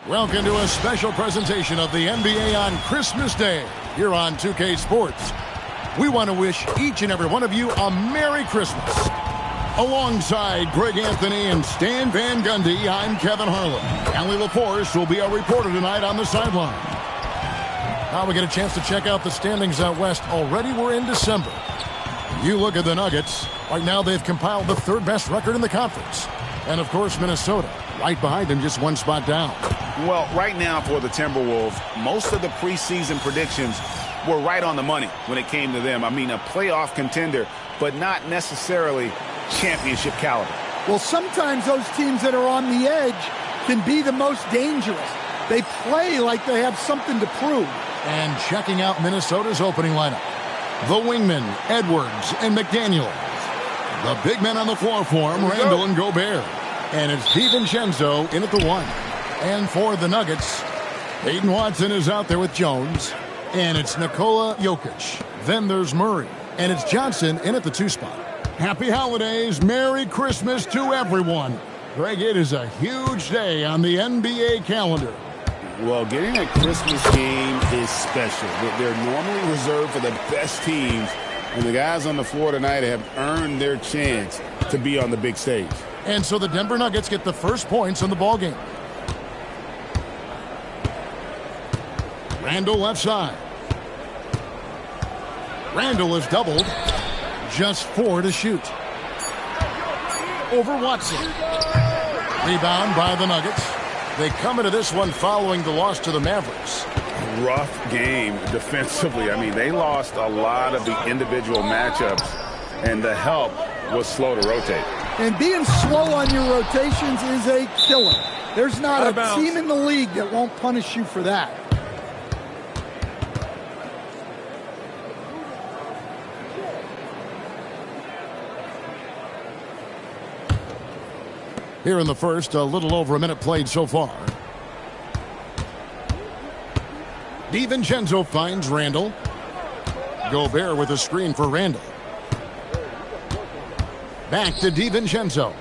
Welcome to a special presentation of the NBA on Christmas Day here on 2K Sports. We want to wish each and every one of you a Merry Christmas. Alongside Greg Anthony and Stan Van Gundy, I'm Kevin Harlan. Allie LaForce will be our reporter tonight on the sideline. Now we get a chance to check out the standings out west. Already we're in December. You look at the Nuggets. Right now they've compiled the third best record in the conference. And of course Minnesota, right behind them, just one spot down. Well, right now for the Timberwolves, most of the preseason predictions were right on the money when it came to them. I mean, a playoff contender, but not necessarily championship caliber. Well, sometimes those teams that are on the edge can be the most dangerous. They play like they have something to prove. And checking out Minnesota's opening lineup, the wingmen, Edwards and McDaniels. The big men on the floor for him, Randall and Gobert. And it's DiVincenzo in at the 1. And for the Nuggets, Peyton Watson is out there with Jones. And it's Nikola Jokic. Then there's Murray. And it's Johnson in at the 2 spot. Happy holidays. Merry Christmas to everyone. Greg, it is a huge day on the NBA calendar. Well, getting a Christmas game is special. They're normally reserved for the best teams. And the guys on the floor tonight have earned their chance to be on the big stage. And so the Denver Nuggets get the first points in the ballgame. Randall left side. Randall is doubled. Just 4 to shoot. Over Watson. Rebound by the Nuggets. They come into this one following the loss to the Mavericks. Rough game defensively. I mean, they lost a lot of the individual matchups, and the help was slow to rotate. And being slow on your rotations is a killer. There's not a team in the league that won't punish you for that. Here in the first, a little over a minute played so far. DiVincenzo finds Randall. Gobert with a screen for Randall. Back to DiVincenzo.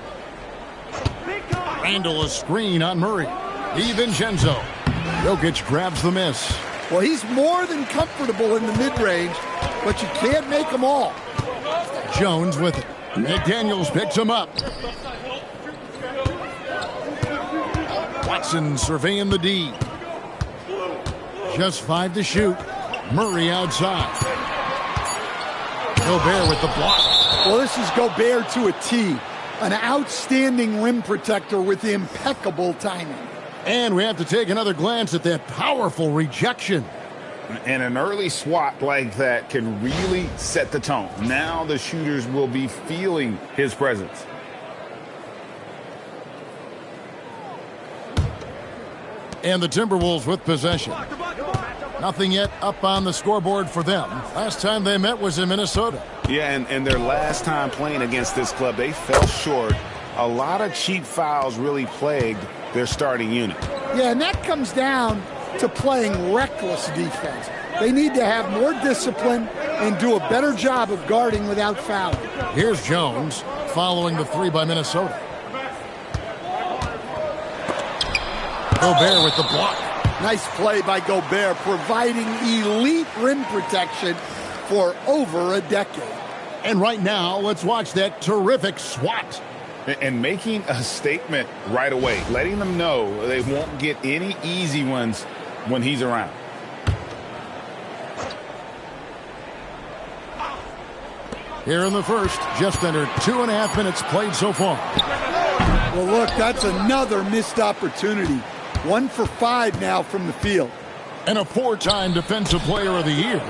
Randall a screen on Murray. DiVincenzo. Jokic grabs the miss. Well, he's more than comfortable in the mid-range, but you can't make them all. Jones with it. McDaniels picks him up. Watson surveying the D. Just 5 to shoot. Murray outside. Gobert with the block. Well, this is Gobert to a T. An outstanding rim protector with impeccable timing. And we have to take another glance at that powerful rejection. And an early swat like that can really set the tone. Now the shooters will be feeling his presence. And the Timberwolves with possession. Nothing yet up on the scoreboard for them. Last time they met was in Minnesota. Yeah, and their last time playing against this club, they fell short. A lot of cheap fouls really plagued their starting unit. Yeah, and that comes down to playing reckless defense. They need to have more discipline and do a better job of guarding without fouling. Here's Jones following the 3 by Minnesota. Gobert with the block. Nice play by Gobert, providing elite rim protection for over a decade. And right now, let's watch that terrific swat. And making a statement right away, letting them know they won't get any easy ones when he's around. Here in the first, just under 2.5 minutes played so far. Well, look, that's another missed opportunity. 1 for 5 now from the field. And a 4-time Defensive Player of the Year,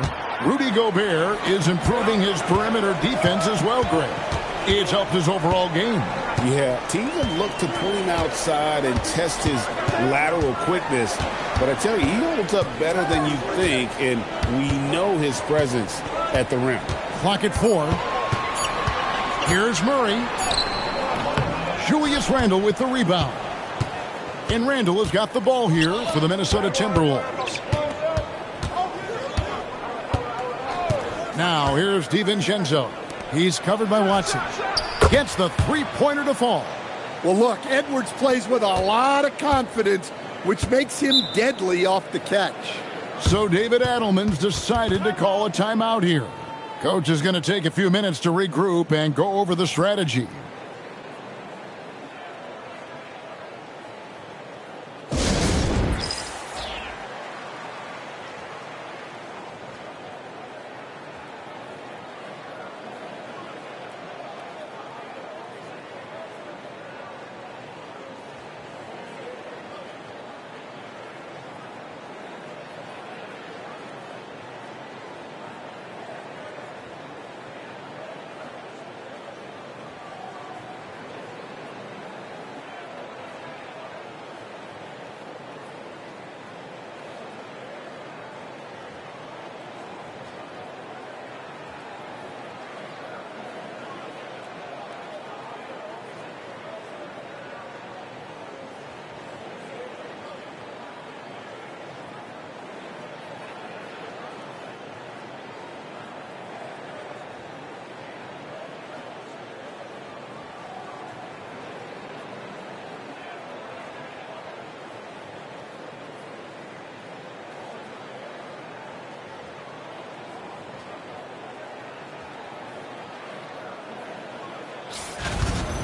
Rudy Gobert is improving his perimeter defense as well, Greg. It's helped his overall game. Yeah, teams have looked to pull him outside and test his lateral quickness. But I tell you, he holds up better than you think, and we know his presence at the rim. Clock at 4. Here's Murray. Julius Randle with the rebound. And Randle has got the ball here for the Minnesota Timberwolves. Now here's DiVincenzo. He's covered by Watson. Gets the three-pointer to fall. Well, look, Edwards plays with a lot of confidence which makes him deadly off the catch. So David Adelman's decided to call a timeout here. Coach is going to take a few minutes to regroup and go over the strategy.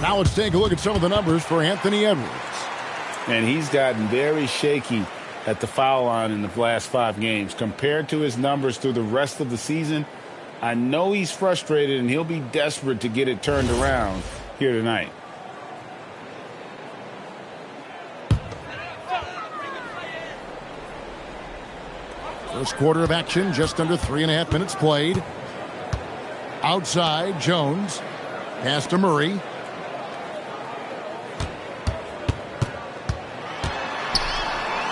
Now let's take a look at some of the numbers for Anthony Edwards. And he's gotten very shaky at the foul line in the last 5 games. Compared to his numbers through the rest of the season, I know he's frustrated and he'll be desperate to get it turned around here tonight. First quarter of action, just under 3.5 minutes played. Outside, Jones. Pass to Murray.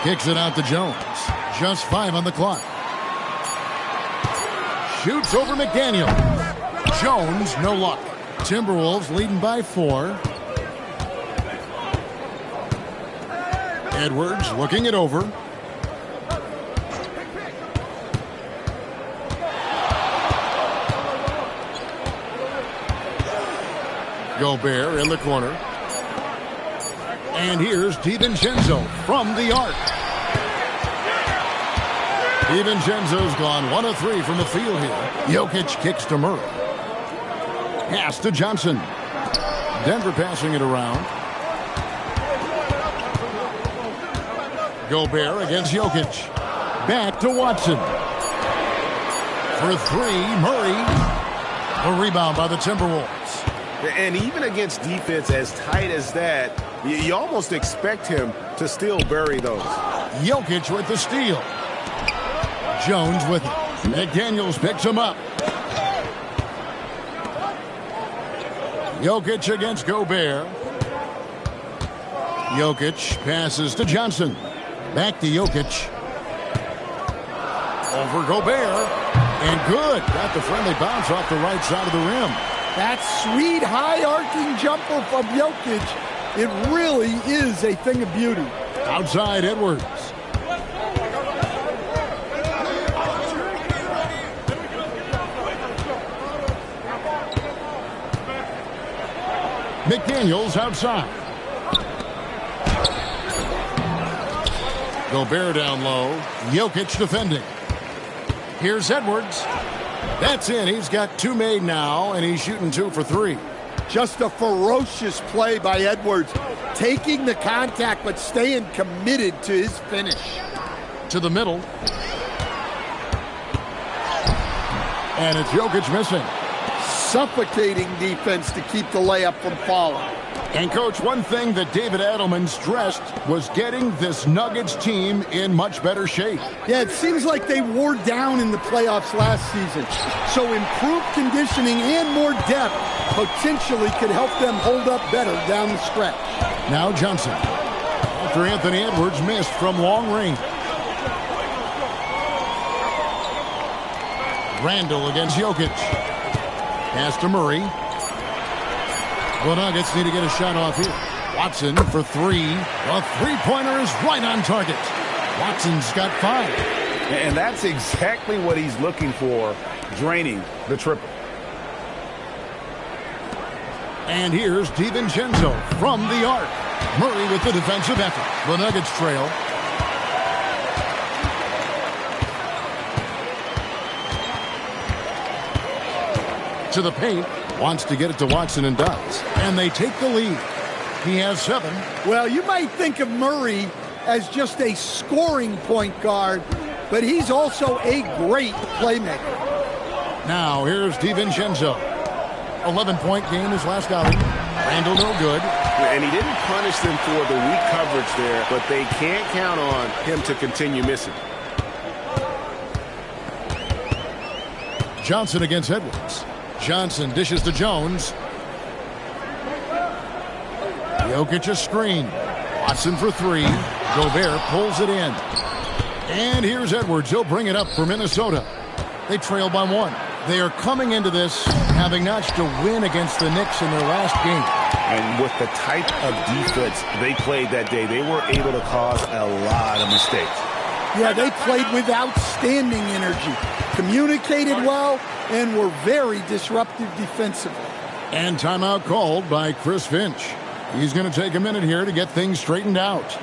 Kicks it out to Jones. Just 5 on the clock. Shoots over McDaniel. Jones, no luck. Timberwolves leading by 4. Edwards looking it over. Gobert in the corner. And here's DiVincenzo from the arc. DiVincenzo's gone 1 of 3 from the field here. Jokic kicks to Murray. Pass to Johnson. Denver passing it around. Gobert against Jokic. Back to Watson. For 3, Murray. A rebound by the Timberwolves. And even against defense as tight as that, you almost expect him to still bury those. Jokic with the steal. Jones with it. McDaniels picks him up. Jokic against Gobert. Jokic passes to Johnson. Back to Jokic. Over Gobert. And good. Got the friendly bounce off the right side of the rim. That sweet high-arcing jumper from Jokic, it really is a thing of beauty. Outside Edwards. McDaniels outside. Gobert down low. Jokic defending. Here's Edwards. That's in. He's got 2 made now, and he's shooting 2 for 3. Just a ferocious play by Edwards. Taking the contact, but staying committed to his finish. To the middle. And it's Jokic missing. Suffocating defense to keep the layup from falling. And, Coach, one thing that David Adelman stressed was getting this Nuggets team in much better shape. Yeah, it seems like they wore down in the playoffs last season. So improved conditioning and more depth potentially could help them hold up better down the stretch. Now Johnson. After Anthony Edwards missed from long range. Randall against Jokic. Pass to Murray. The Nuggets need to get a shot off here. Watson for 3. A three-pointer is right on target. Watson's got 5. And that's exactly what he's looking for, draining the triple. And here's DiVincenzo from the arc. Murray with the defensive effort. The Nuggets trail. To the paint. Wants to get it to Watson and does. And they take the lead. He has 7. Well, you might think of Murray as just a scoring point guard, but he's also a great playmaker. Now, here's DiVincenzo. 11-point game his last outing. Randall no good. And he didn't punish them for the weak coverage there, but they can't count on him to continue missing. Johnson against Edwards. Johnson dishes to Jones. Jokic a screen. Watson for 3. Gobert pulls it in. And here's Edwards. He'll bring it up for Minnesota. They trail by 1. They are coming into this having notched a win against the Knicks in their last game. And with the type of defense they played that day, they were able to cause a lot of mistakes. Yeah, they played with outstanding energy, communicated well, and were very disruptive defensively. And timeout called by Chris Finch. He's going to take a minute here to get things straightened out.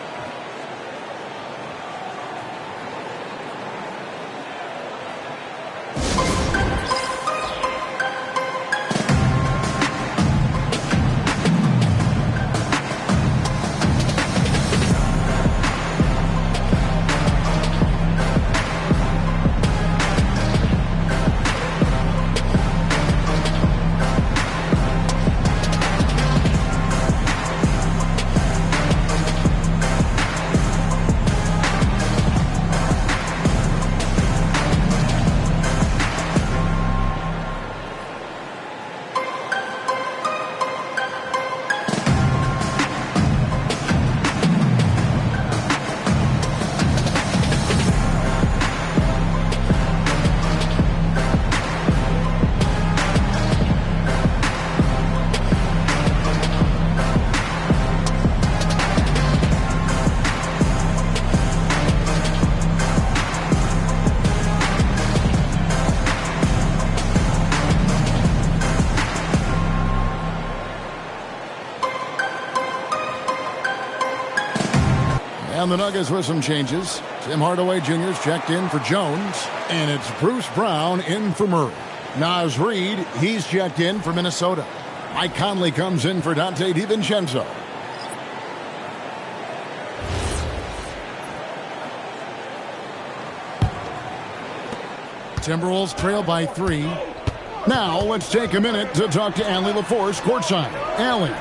And the Nuggets with some changes. Tim Hardaway Jr.'s checked in for Jones. And it's Bruce Brown in for Murray. Naz Reid, he's checked in for Minnesota. Mike Conley comes in for Dante DiVincenzo. Timberwolves trail by 3. Now let's take a minute to talk to Allie LaForce courtside. Allie.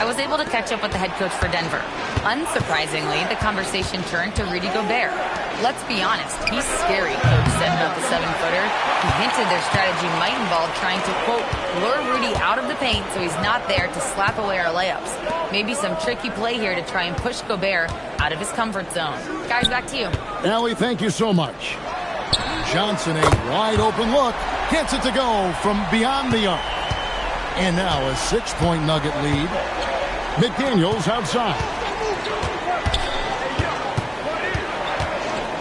I was able to catch up with the head coach for Denver. Unsurprisingly, the conversation turned to Rudy Gobert. Let's be honest, he's scary, coach said about the 7-footer. He hinted their strategy might involve trying to, quote, lure Rudy out of the paint so he's not there to slap away our layups. Maybe some tricky play here to try and push Gobert out of his comfort zone. Guys, back to you. Allie, thank you so much. Johnson, a wide open look, gets it to go from beyond the arc. And now a 6-point Nugget lead. McDaniels outside.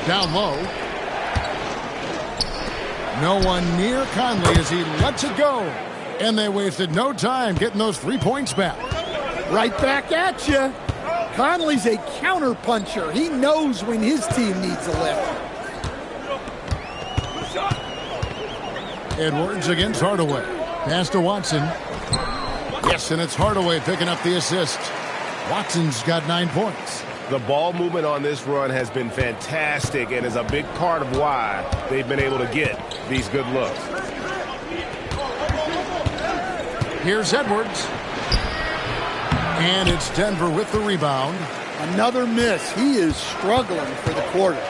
Down low. No one near Conley as he lets it go. And they wasted no time getting those 3 points back. Right back at you. Conley's a counter-puncher. He knows when his team needs a lift. Edwards against Hardaway. Pass to Watson. Yes, and it's Hardaway picking up the assist. Watson's got 9 points. The ball movement on this run has been fantastic and is a big part of why they've been able to get these good looks. Here's Edwards. And it's Denver with the rebound. Another miss. He is struggling for the quarter.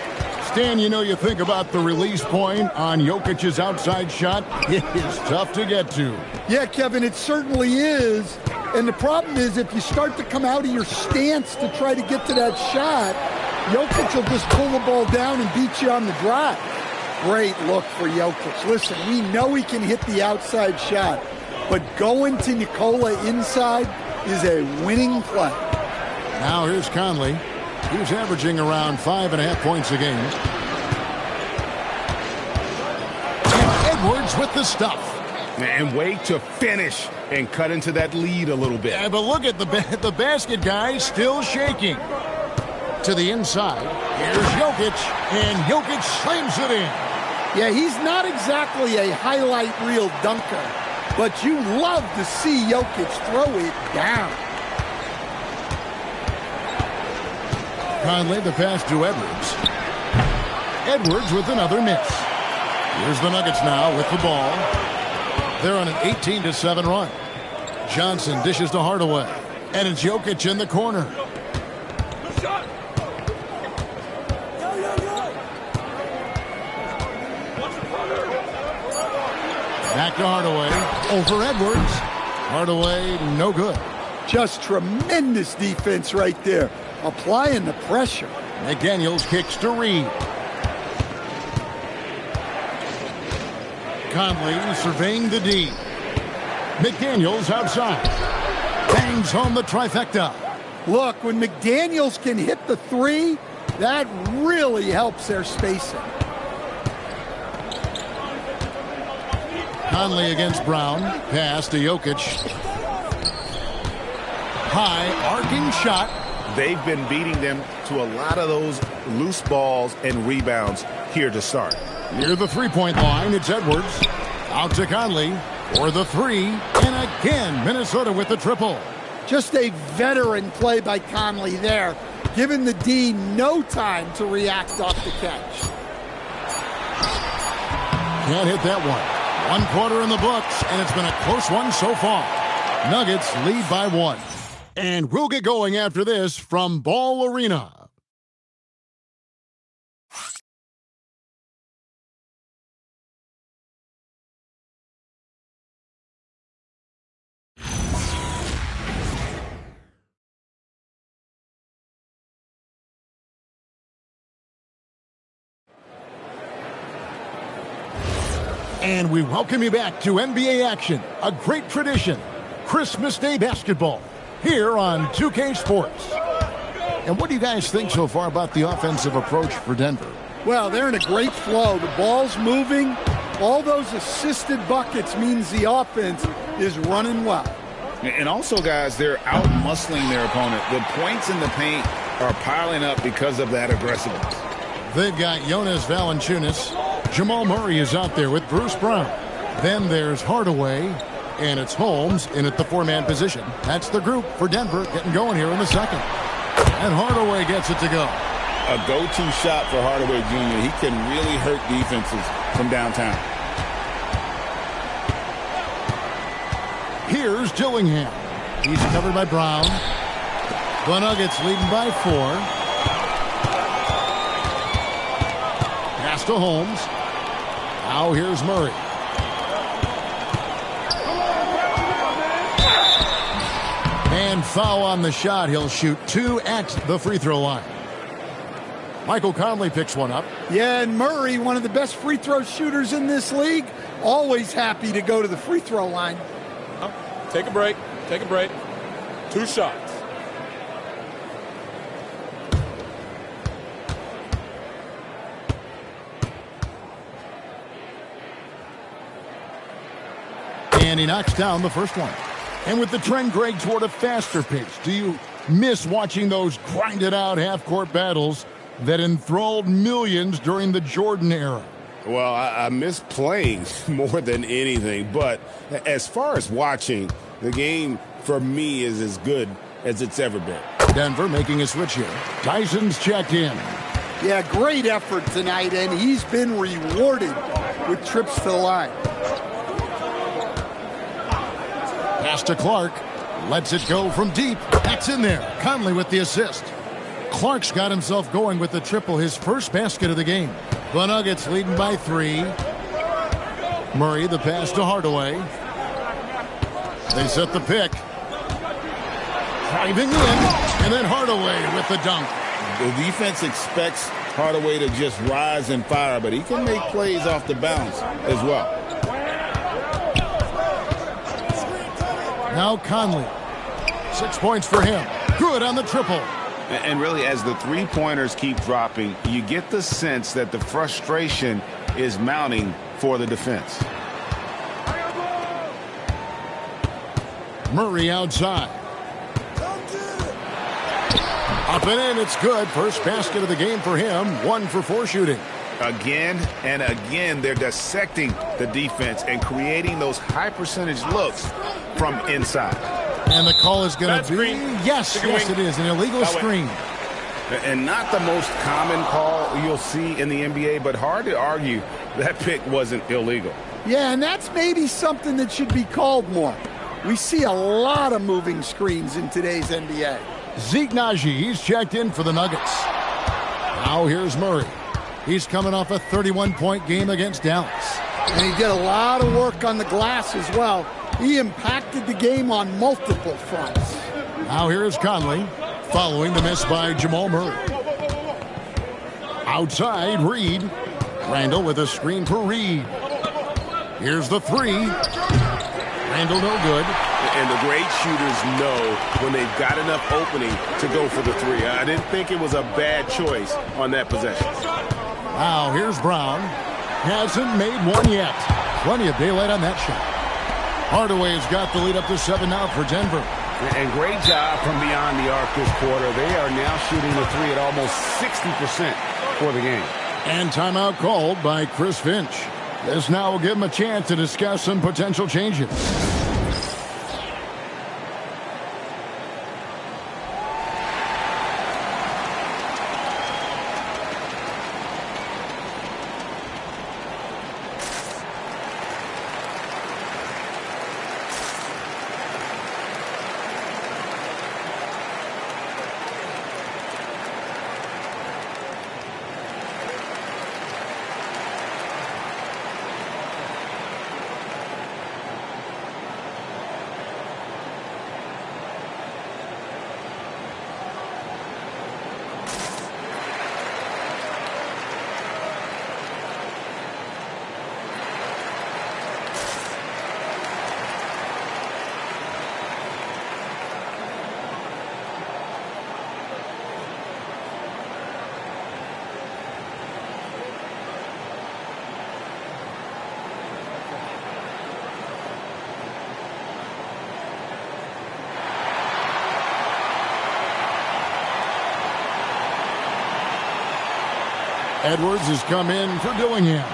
Stan, you know, you think about the release point on Jokic's outside shot. It is tough to get to. Yeah, Kevin, it certainly is. And the problem is if you start to come out of your stance to try to get to that shot, Jokic will just pull the ball down and beat you on the drive. Great look for Jokic. Listen, we know he can hit the outside shot, but going to Nikola inside is a winning play. Now here's Conley. He's averaging around 5.5 points a game. And Edwards with the stuff. And wait to finish and cut into that lead a little bit. Yeah, but look at the basket guy still shaking. To the inside. Here's Jokic, and Jokic slams it in. Yeah, he's not exactly a highlight reel dunker, but you love to see Jokic throw it down. Conley, the pass to Edwards. Edwards with another miss. Here's the Nuggets now with the ball. They're on an 18-7 run. Johnson dishes to Hardaway. And it's Jokic in the corner. Back to Hardaway. Over Edwards. Hardaway, no good. Just tremendous defense right there. Applying the pressure. McDaniels kicks to Reed. Conley surveying the D. McDaniels outside. Bangs home the trifecta. Look, when McDaniels can hit the three, that really helps their spacing. Conley against Brown. Pass to Jokic. High arcing shot. They've been beating them to a lot of those loose balls and rebounds here to start. Near the three-point line, it's Edwards. Out to Conley for the three. And again, Minnesota with the triple. Just a veteran play by Conley there, giving the D no time to react off the catch. Can't hit that one. 1 quarter in the books, and it's been a close one so far. Nuggets lead by 1. And we'll get going after this from Ball Arena. And we welcome you back to NBA action, a great tradition, Christmas Day basketball, here on 2K Sports. And what do you guys think so far about the offensive approach for Denver? Well, they're in a great flow. The ball's moving. All those assisted buckets means the offense is running well. And also, guys, they're out-muscling their opponent. The points in the paint are piling up because of that aggressiveness. They've got Jonas Valanciunas. Jamal Murray is out there with Bruce Brown. Then there's Hardaway, and it's Holmes in at the four-man position. That's the group for Denver getting going here in the second. And Hardaway gets it to go. A go-to shot for Hardaway Jr. He can really hurt defenses from downtown. Here's Dillingham. He's covered by Brown. The Nuggets leading by 4. Pass to Holmes. Now here's Murray. And foul on the shot. He'll shoot 2 at the free throw line. Michael Conley picks one up. Yeah, and Murray, one of the best free throw shooters in this league, always happy to go to the free throw line. Take a break. Take a break. 2 shots. And he knocks down the first one. And with the trend, Greg, toward a faster pace, do you miss watching those grinded-out half-court battles that enthralled millions during the Jordan era? Well, I miss playing more than anything. But as far as watching, the game for me is as good as it's ever been. Denver making a switch here. Tyson's checked in. Yeah, great effort tonight, and he's been rewarded with trips to the line. Pass to Clark. Lets it go from deep. That's in there. Conley with the assist. Clark's got himself going with the triple, his first basket of the game. The Nuggets leading by 3. Murray, the pass to Hardaway. They set the pick. Driving in, and then Hardaway with the dunk. The defense expects Hardaway to just rise and fire, but he can make plays off the bounce as well. Now Conley. 6 points for him. Good on the triple. And really, as the three-pointers keep dropping, you get the sense that the frustration is mounting for the defense. Murray outside. Up and in, it's good. First basket of the game for him. 1 for 4 shooting. Again and again, they're dissecting the defense and creating those high-percentage looks from inside. And the call is going to be, yes, it is, an illegal screen. And not the most common call you'll see in the NBA, but hard to argue that pick wasn't illegal. Yeah, and that's maybe something that should be called more. We see a lot of moving screens in today's NBA. Zeke Naji, he's checked in for the Nuggets. Now here's Murray. He's coming off a 31-point game against Dallas. And he did a lot of work on the glass as well. He impacted the game on multiple fronts. Now here's Conley, following the miss by Jamal Murray. Outside, Reed. Randall with a screen for Reed. Here's the three. Randall no good. And the great shooters know when they've got enough opening to go for the three. I didn't think it was a bad choice on that possession. Now here's Brown. Hasn't made one yet. Plenty of daylight on that shot. Hardaway's got the lead up to 7 now for Denver. And great job from beyond the arc this quarter. They are now shooting the three at almost 60% for the game. And timeout called by Chris Finch. This now will give him a chance to discuss some potential changes. Edwards has come in for Dillingham.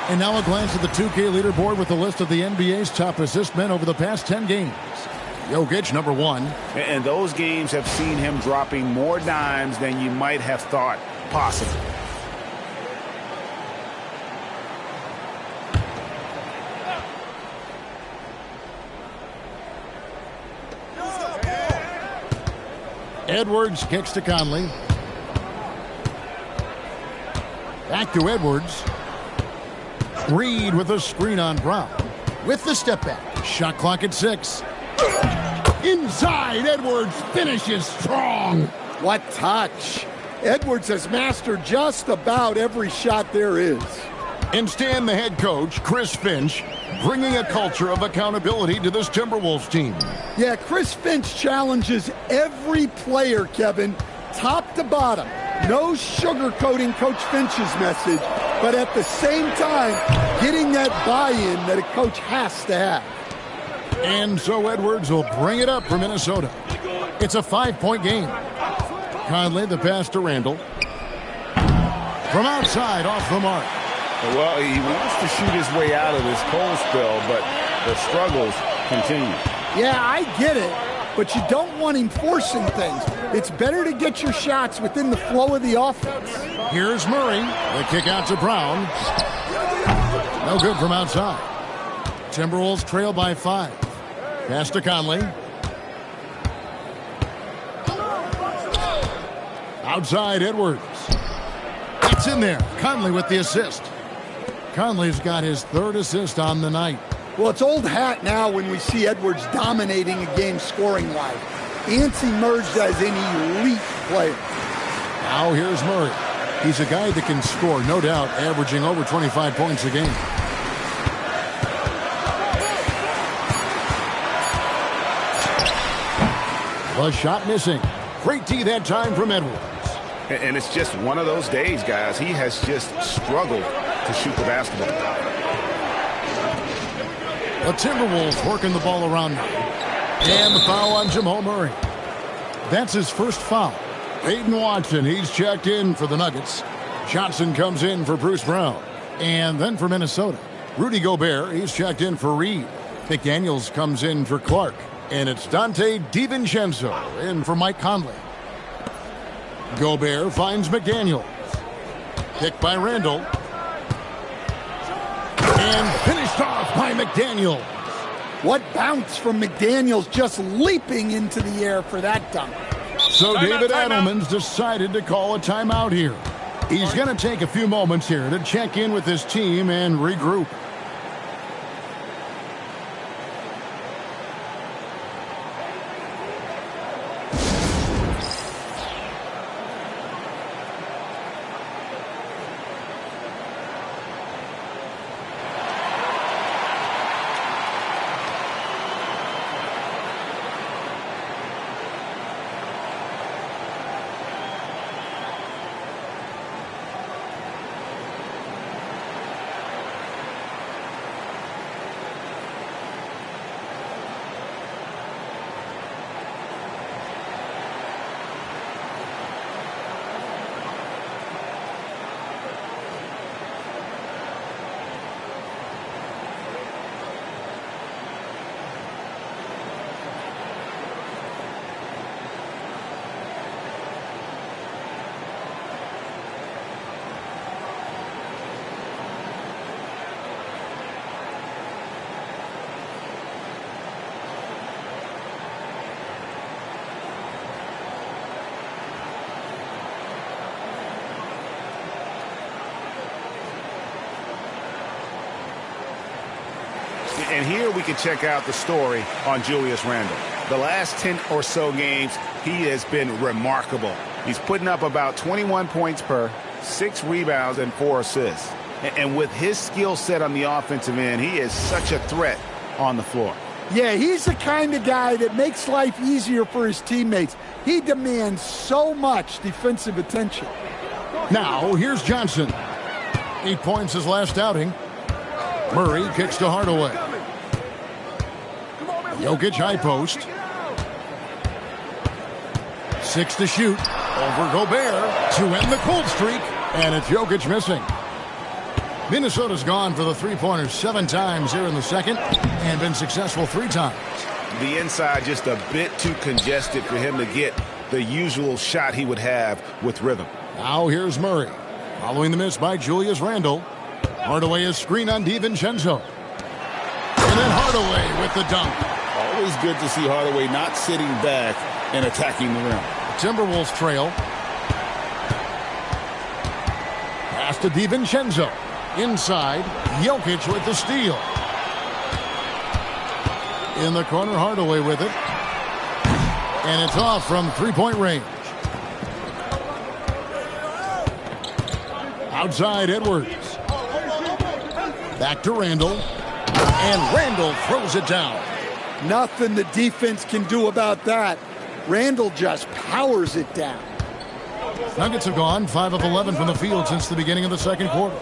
And now a glance at the 2K leaderboard with a list of the NBA's top assist men over the past 10 games. Jokic, number 1. And those games have seen him dropping more dimes than you might have thought possible. Edwards kicks to Conley. Back to Edwards. Reed with a screen on Brown. With the step back. Shot clock at 6. Inside, Edwards finishes strong. What touch. Edwards has mastered just about every shot there is. And Stan, the head coach, Chris Finch, bringing a culture of accountability to this Timberwolves team. Yeah, Chris Finch challenges every player, Kevin, top to bottom. No sugarcoating Coach Finch's message, but at the same time, getting that buy-in that a coach has to have. And so Edwards will bring it up for Minnesota. It's a 5-point game. Conley, the pass to Randall. From outside, off the mark. Well, he wants to shoot his way out of this cold spell, but the struggles continue. Yeah, I get it, but you don't want him forcing things. It's better to get your shots within the flow of the offense. Here's Murray. The kick out to Brown. No good from outside. Timberwolves trail by 5. Pass to Conley. Outside, Edwards. It's in there. Conley with the assist. Conley's got his 3rd assist on the night. Well, it's old hat now when we see Edwards dominating a game scoring-wise. Ants emerged as an elite player. Now here's Murray. He's a guy that can score, no doubt, averaging over 25 points a game. The shot missing. Great D that time from Edwards. And it's just one of those days, guys. He has just struggled to shoot the basketball. The Timberwolves working the ball around now. And the foul on Jamal Murray. That's his first foul. Peyton Watson, he's checked in for the Nuggets. Johnson comes in for Bruce Brown. And then for Minnesota, Rudy Gobert, he's checked in for Reed. McDaniels comes in for Clark. And it's Dante DiVincenzo in for Mike Conley. Gobert finds McDaniels. Picked by Randall. And finished off by McDaniels. What bounce from McDaniels, just leaping into the air for that dunk. So David Adelman's decided to call a timeout here. He's going to take a few moments here to check in with his team and regroup. And here we can check out the story on Julius Randle. The last 10 or so games, he has been remarkable. He's putting up about 21 points per, 6 rebounds, and 4 assists. And with his skill set on the offensive end, he is such a threat on the floor. Yeah, he's the kind of guy that makes life easier for his teammates. He demands so much defensive attention. Now, here's Johnson. 8 points his last outing. Murray kicks to Hardaway. Jokic high post. 6 to shoot. Over Gobert to end the cold streak. And it's Jokic missing. Minnesota's gone for the three-pointers 7 times here in the second and been successful 3 times. The inside just a bit too congested for him to get the usual shot he would have with rhythm. Now here's Murray. Following the miss by Julius Randle. Hardaway is screen on DiVincenzo. And then Hardaway with the dunk. Always good to see Hardaway not sitting back and attacking the rim. The Timberwolves trail. Pass to DiVincenzo. Inside, Jokic with the steal. In the corner, Hardaway with it. And it's off from three-point range. Outside, Edwards. Back to Randle. And Randle throws it down. Nothing the defense can do about that. Randle just powers it down. Nuggets have gone 5 of 11 from the field since the beginning of the second quarter.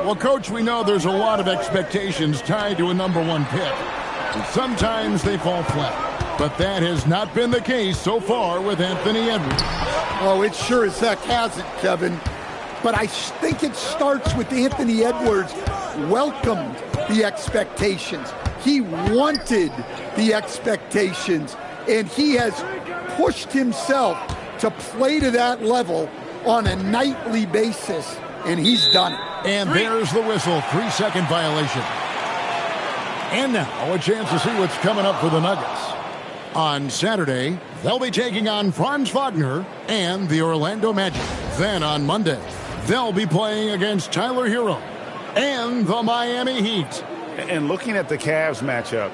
Well, Coach, we know there's a lot of expectations tied to a #1 pick. And sometimes they fall flat. But that has not been the case so far with Anthony Edwards. Oh, it sure as heck hasn't, Kevin. But I think it starts with Anthony Edwards welcomed the expectations. He wanted the expectations, and he has pushed himself to play to that level on a nightly basis, and he's done it. And there's the whistle, 3-second violation. And now a chance to see what's coming up for the Nuggets. On Saturday, they'll be taking on Franz Wagner and the Orlando Magic. Then on Monday, they'll be playing against Tyler Hero and the Miami Heat. And looking at the Cavs matchup,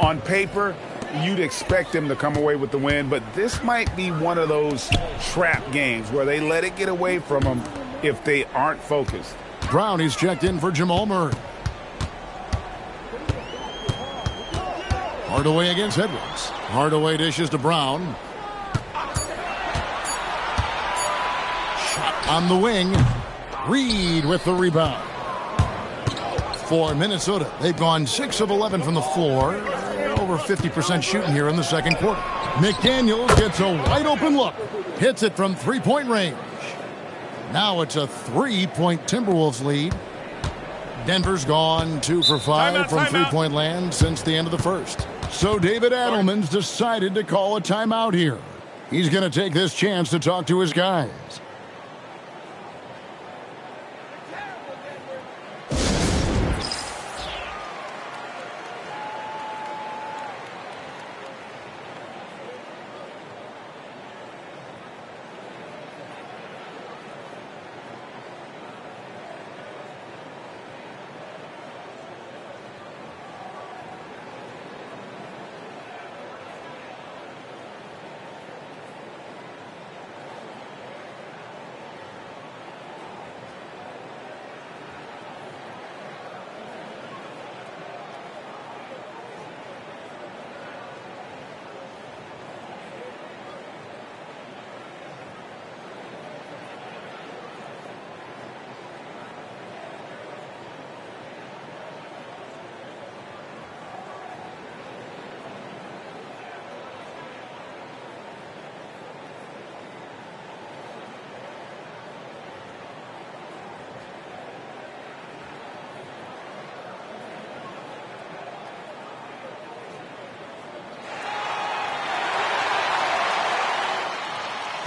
on paper, you'd expect them to come away with the win, but this might be one of those trap games where they let it get away from them if they aren't focused. Brown is checked in for Jamal Murray. Hardaway against Edwards. Hardaway dishes to Brown. Shot on the wing. Reed with the rebound. For Minnesota, they've gone 6 of 11 from the floor. Over 50% shooting here in the second quarter. McDaniels gets a wide open look. Hits it from three-point range. Now it's a 3-point Timberwolves lead. Denver's gone 2 for 5 from three-point land since the end of the first. So David Adelman's decided to call a timeout here. He's going to take this chance to talk to his guys.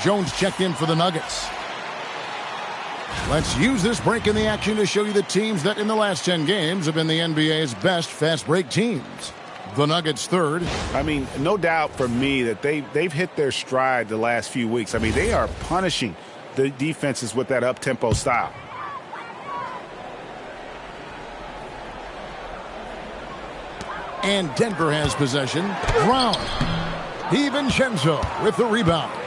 Jones checked in for the Nuggets. Let's use this break in the action to show you the teams that in the last 10 games have been the NBA's best fast break teams. The Nuggets third. I mean, no doubt for me that they've hit their stride the last few weeks. I mean, they are punishing the defenses with that up-tempo style. And Denver has possession. Brown. DiVincenzo with the rebound.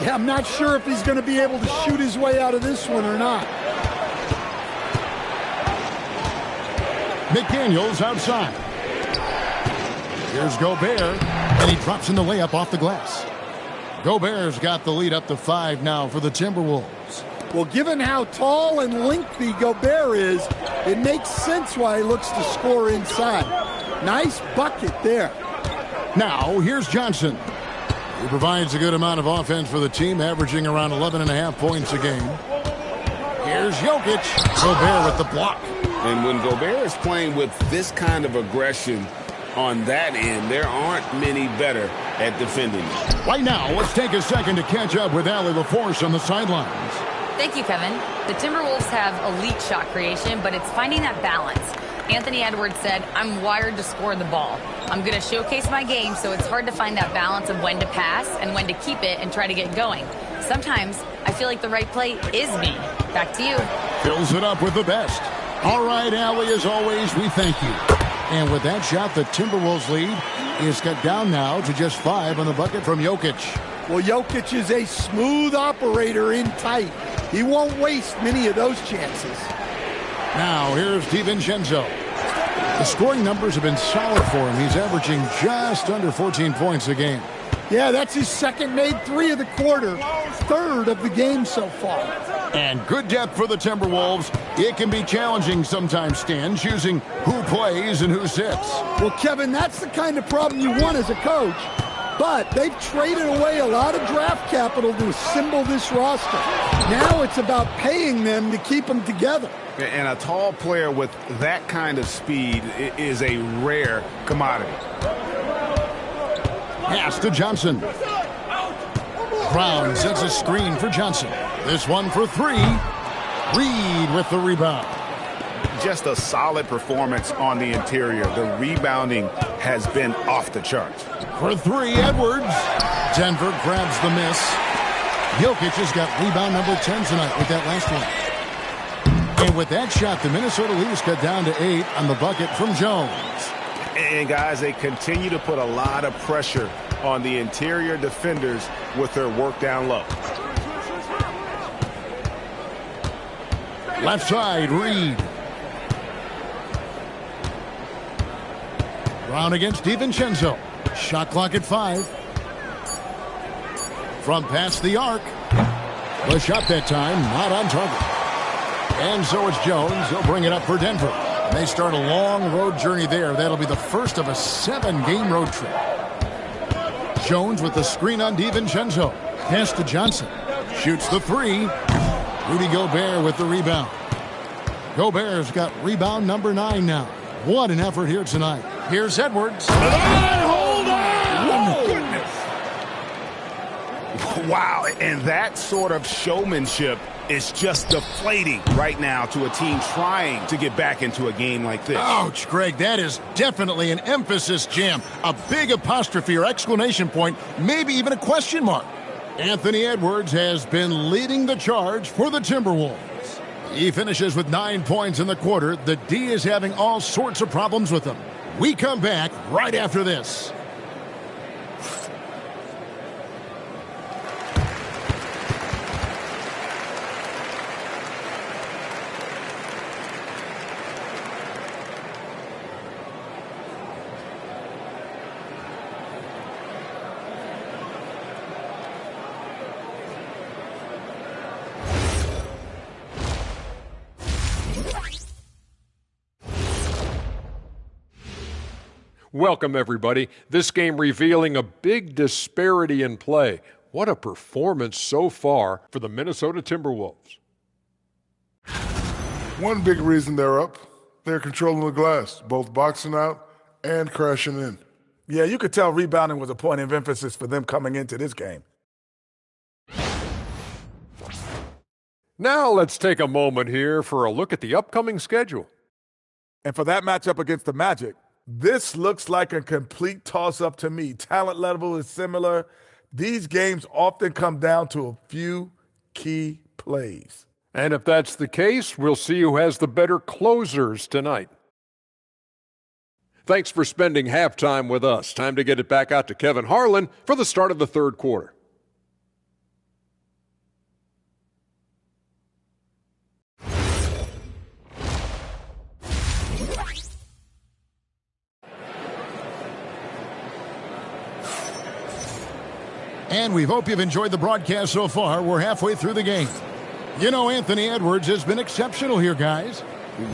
Yeah, I'm not sure if he's going to be able to shoot his way out of this one or not. McDaniels outside. Here's Gobert, and he drops in the layup off the glass. Gobert's got the lead up to 5 now for the Timberwolves. Well, given how tall and lengthy Gobert is, it makes sense why he looks to score inside. Nice bucket there. Now, here's Johnson. He provides a good amount of offense for the team, averaging around 11.5 points a game. Here's Jokic. Gobert with the block. And when Gobert is playing with this kind of aggression on that end, there aren't many better at defending. Right now, let's take a second to catch up with Allie LaForce on the sidelines. Thank you, Kevin. The Timberwolves have elite shot creation, but it's finding that balance. Anthony Edwards said, "I'm wired to score the ball. I'm going to showcase my game, so it's hard to find that balance of when to pass and when to keep it and try to get going. Sometimes I feel like the right play is me." Back to you. Fills it up with the best. All right, Allie, as always, we thank you. And with that shot, the Timberwolves lead is cut down now to just 5 on the bucket from Jokic. Well, Jokic is a smooth operator in tight. He won't waste many of those chances. Now, here's DiVincenzo. The scoring numbers have been solid for him. He's averaging just under 14 points a game. Yeah, that's his second made 3 of the quarter, third of the game so far. And good depth for the Timberwolves. It can be challenging sometimes, Stan, choosing who plays and who sits. Well, Kevin, that's the kind of problem you want as a coach. But they've traded away a lot of draft capital to assemble this roster. Now it's about paying them to keep them together. And a tall player with that kind of speed is a rare commodity. Pass to Johnson. Brown sets a screen for Johnson. This one for 3. Reed with the rebound. Just a solid performance on the interior. The rebounding has been off the charts. For 3, Edwards. Denver grabs the miss. Jokic has got rebound number 10 tonight with that last one. And with that shot, the Minnesota lead is cut down to 8 on the bucket from Jones. And, guys, they continue to put a lot of pressure on the interior defenders with their work down low. Left side, Reed. Brown against DiVincenzo. Shot clock at 5. From past the arc. The shot that time, not on target. And so it's Jones. He'll bring it up for Denver. And they start a long road journey there. That'll be the first of a 7-game road trip. Jones with the screen on DiVincenzo. Pass to Johnson. Shoots the 3. Rudy Gobert with the rebound. Gobert's got rebound number 9 now. What an effort here tonight. Here's Edwards. Hold on! Goodness. Wow, and that sort of showmanship is just deflating right now to a team trying to get back into a game like this. Ouch, Greg, that is definitely an emphasis jam. A big apostrophe or exclamation point, maybe even a question mark. Anthony Edwards has been leading the charge for the Timberwolves. He finishes with 9 points in the quarter. The D is having all sorts of problems with him. We come back right after this. Welcome, everybody. This game revealing a big disparity in play. What a performance so far for the Minnesota Timberwolves. One big reason they're up, they're controlling the glass, both boxing out and crashing in. Yeah, you could tell rebounding was a point of emphasis for them coming into this game. Now let's take a moment here for a look at the upcoming schedule. And for that matchup against the Magic, this looks like a complete toss-up to me. Talent level is similar. These games often come down to a few key plays. And if that's the case, we'll see who has the better closers tonight. Thanks for spending halftime with us. Time to get it back out to Kevin Harlan for the start of the third quarter. And we hope you've enjoyed the broadcast so far. We're halfway through the game. You know, Anthony Edwards has been exceptional here, guys.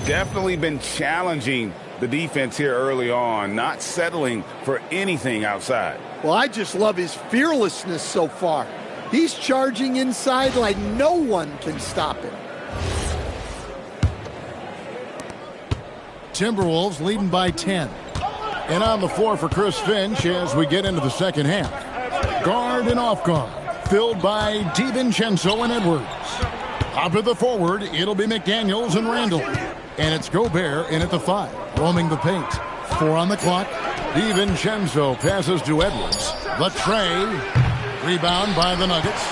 Definitely been challenging the defense here early on, not settling for anything outside. Well, I just love his fearlessness so far. He's charging inside like no one can stop him. Timberwolves leading by 10. And on the floor for Chris Finch as we get into the second half. Guard and off guard, filled by DiVincenzo and Edwards. Up to the forward, it'll be McDaniels and Randall. And it's Gobert in at the 5, roaming the paint. 4 on the clock. DiVincenzo passes to Edwards. Latrey, rebound by the Nuggets.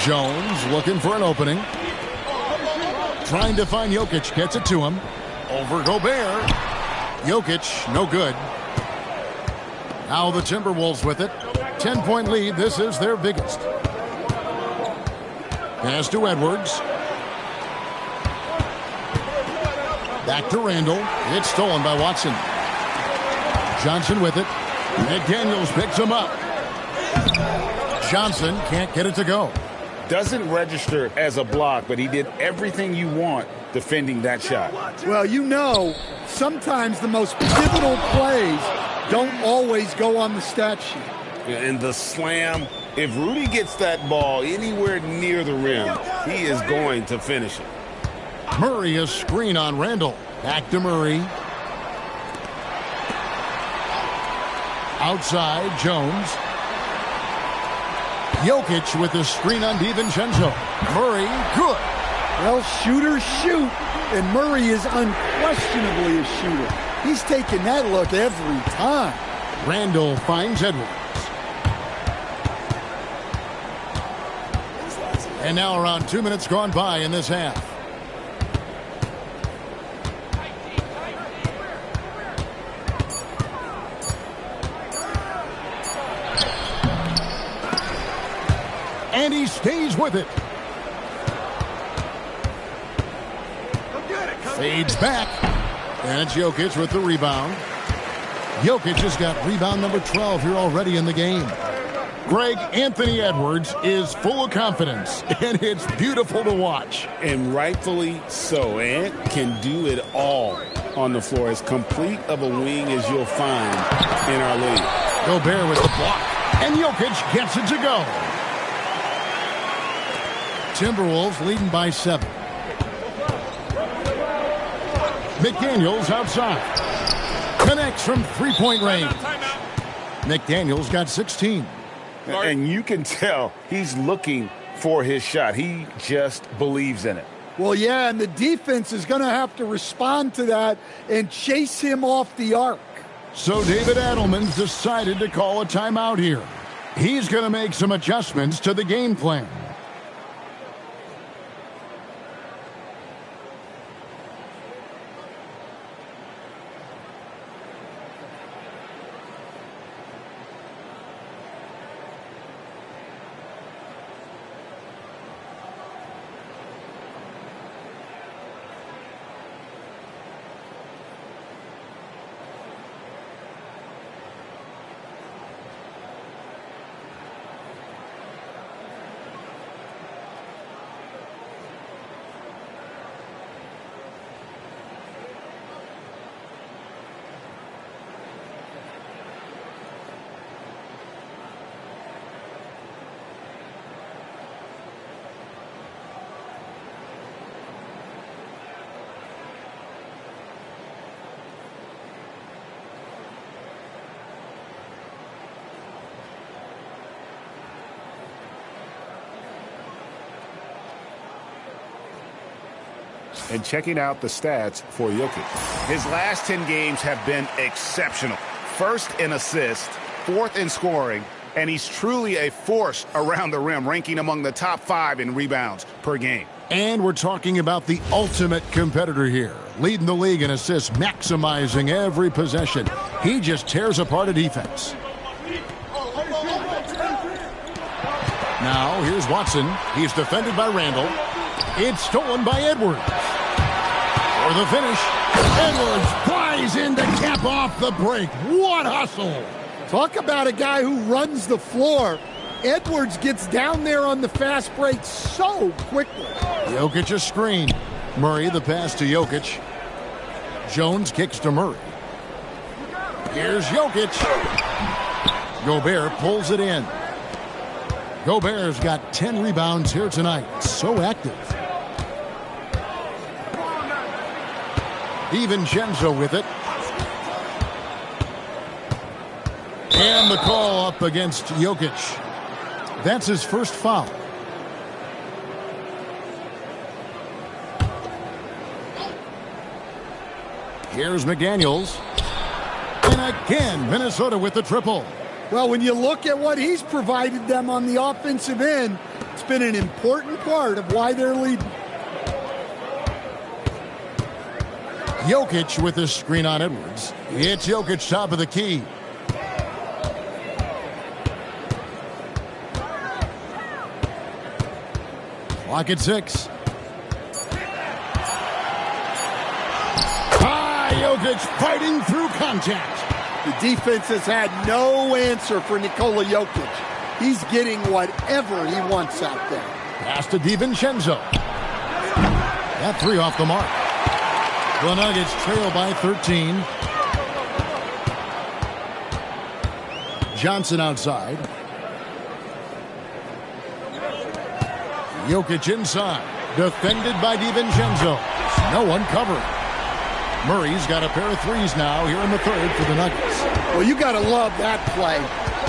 Jones looking for an opening. Trying to find Jokic, gets it to him. Over Gobert. Jokic, no good. Now the Timberwolves with it. 10-point lead. This is their biggest. Pass to Edwards. Back to Randall. It's stolen by Watson. Johnson with it. McDaniels picks him up. Johnson can't get it to go. Doesn't register as a block, but he did everything you want defending that shot. Well, you know, sometimes the most pivotal plays don't always go on the stat sheet. And the slam, if Rudy gets that ball anywhere near the rim, he is going to finish it. Murray a screen on Randall. Back to Murray. Outside, Jones. Jokic with the screen on DiVincenzo. Murray, good. Well, shooters shoot, and Murray is unquestionably a shooter. He's taking that look every time. Randall finds Edwards. And now around 2 minutes gone by in this half. And he stays with it. Fades back. And it's Jokic with the rebound. Jokic has got rebound number 12 here already in the game. Greg, Anthony Edwards is full of confidence, and it's beautiful to watch. And rightfully so. Ant can do it all on the floor. As complete of a wing as you'll find in our league. Gobert with the block, and Jokic gets it to go. Timberwolves leading by 7. McDaniels outside. Connects from three-point range. McDaniels got 16. And you can tell he's looking for his shot. He just believes in it. Well, yeah, and the defense is going to have to respond to that and chase him off the arc. So David Adelman's decided to call a timeout here. He's going to make some adjustments to the game plan. And checking out the stats for Jokic. His last 10 games have been exceptional. First in assists, fourth in scoring, and he's truly a force around the rim, ranking among the top 5 in rebounds per game. And we're talking about the ultimate competitor here. Leading the league in assists, maximizing every possession. He just tears apart a defense. Now, here's Watson. He's defended by Randall. It's stolen by Edwards. For the finish, Edwards flies in to cap off the break. What hustle! Talk about a guy who runs the floor. Edwards gets down there on the fast break so quickly. Jokic a screen. Murray the pass to Jokic. Jones kicks to Murray. Here's Jokic. Gobert pulls it in. Gobert's got 10 rebounds here tonight. So active. DiVincenzo with it. And the call up against Jokic. That's his first foul. Here's McDaniels. And again, Minnesota with the triple. Well, when you look at what he's provided them on the offensive end, it's been an important part of why they're leading. Jokic with the screen on Edwards. It's Jokic top of the key. Clock at 6. Jokic fighting through contact. The defense has had no answer for Nikola Jokic. He's getting whatever he wants out there. Pass to DiVincenzo. That three off the mark. The Nuggets trail by 13. Johnson outside. Jokic inside. Defended by DiVincenzo. No one covering. Murray's got a pair of threes now here in the third for the Nuggets. Well, you got to love that play.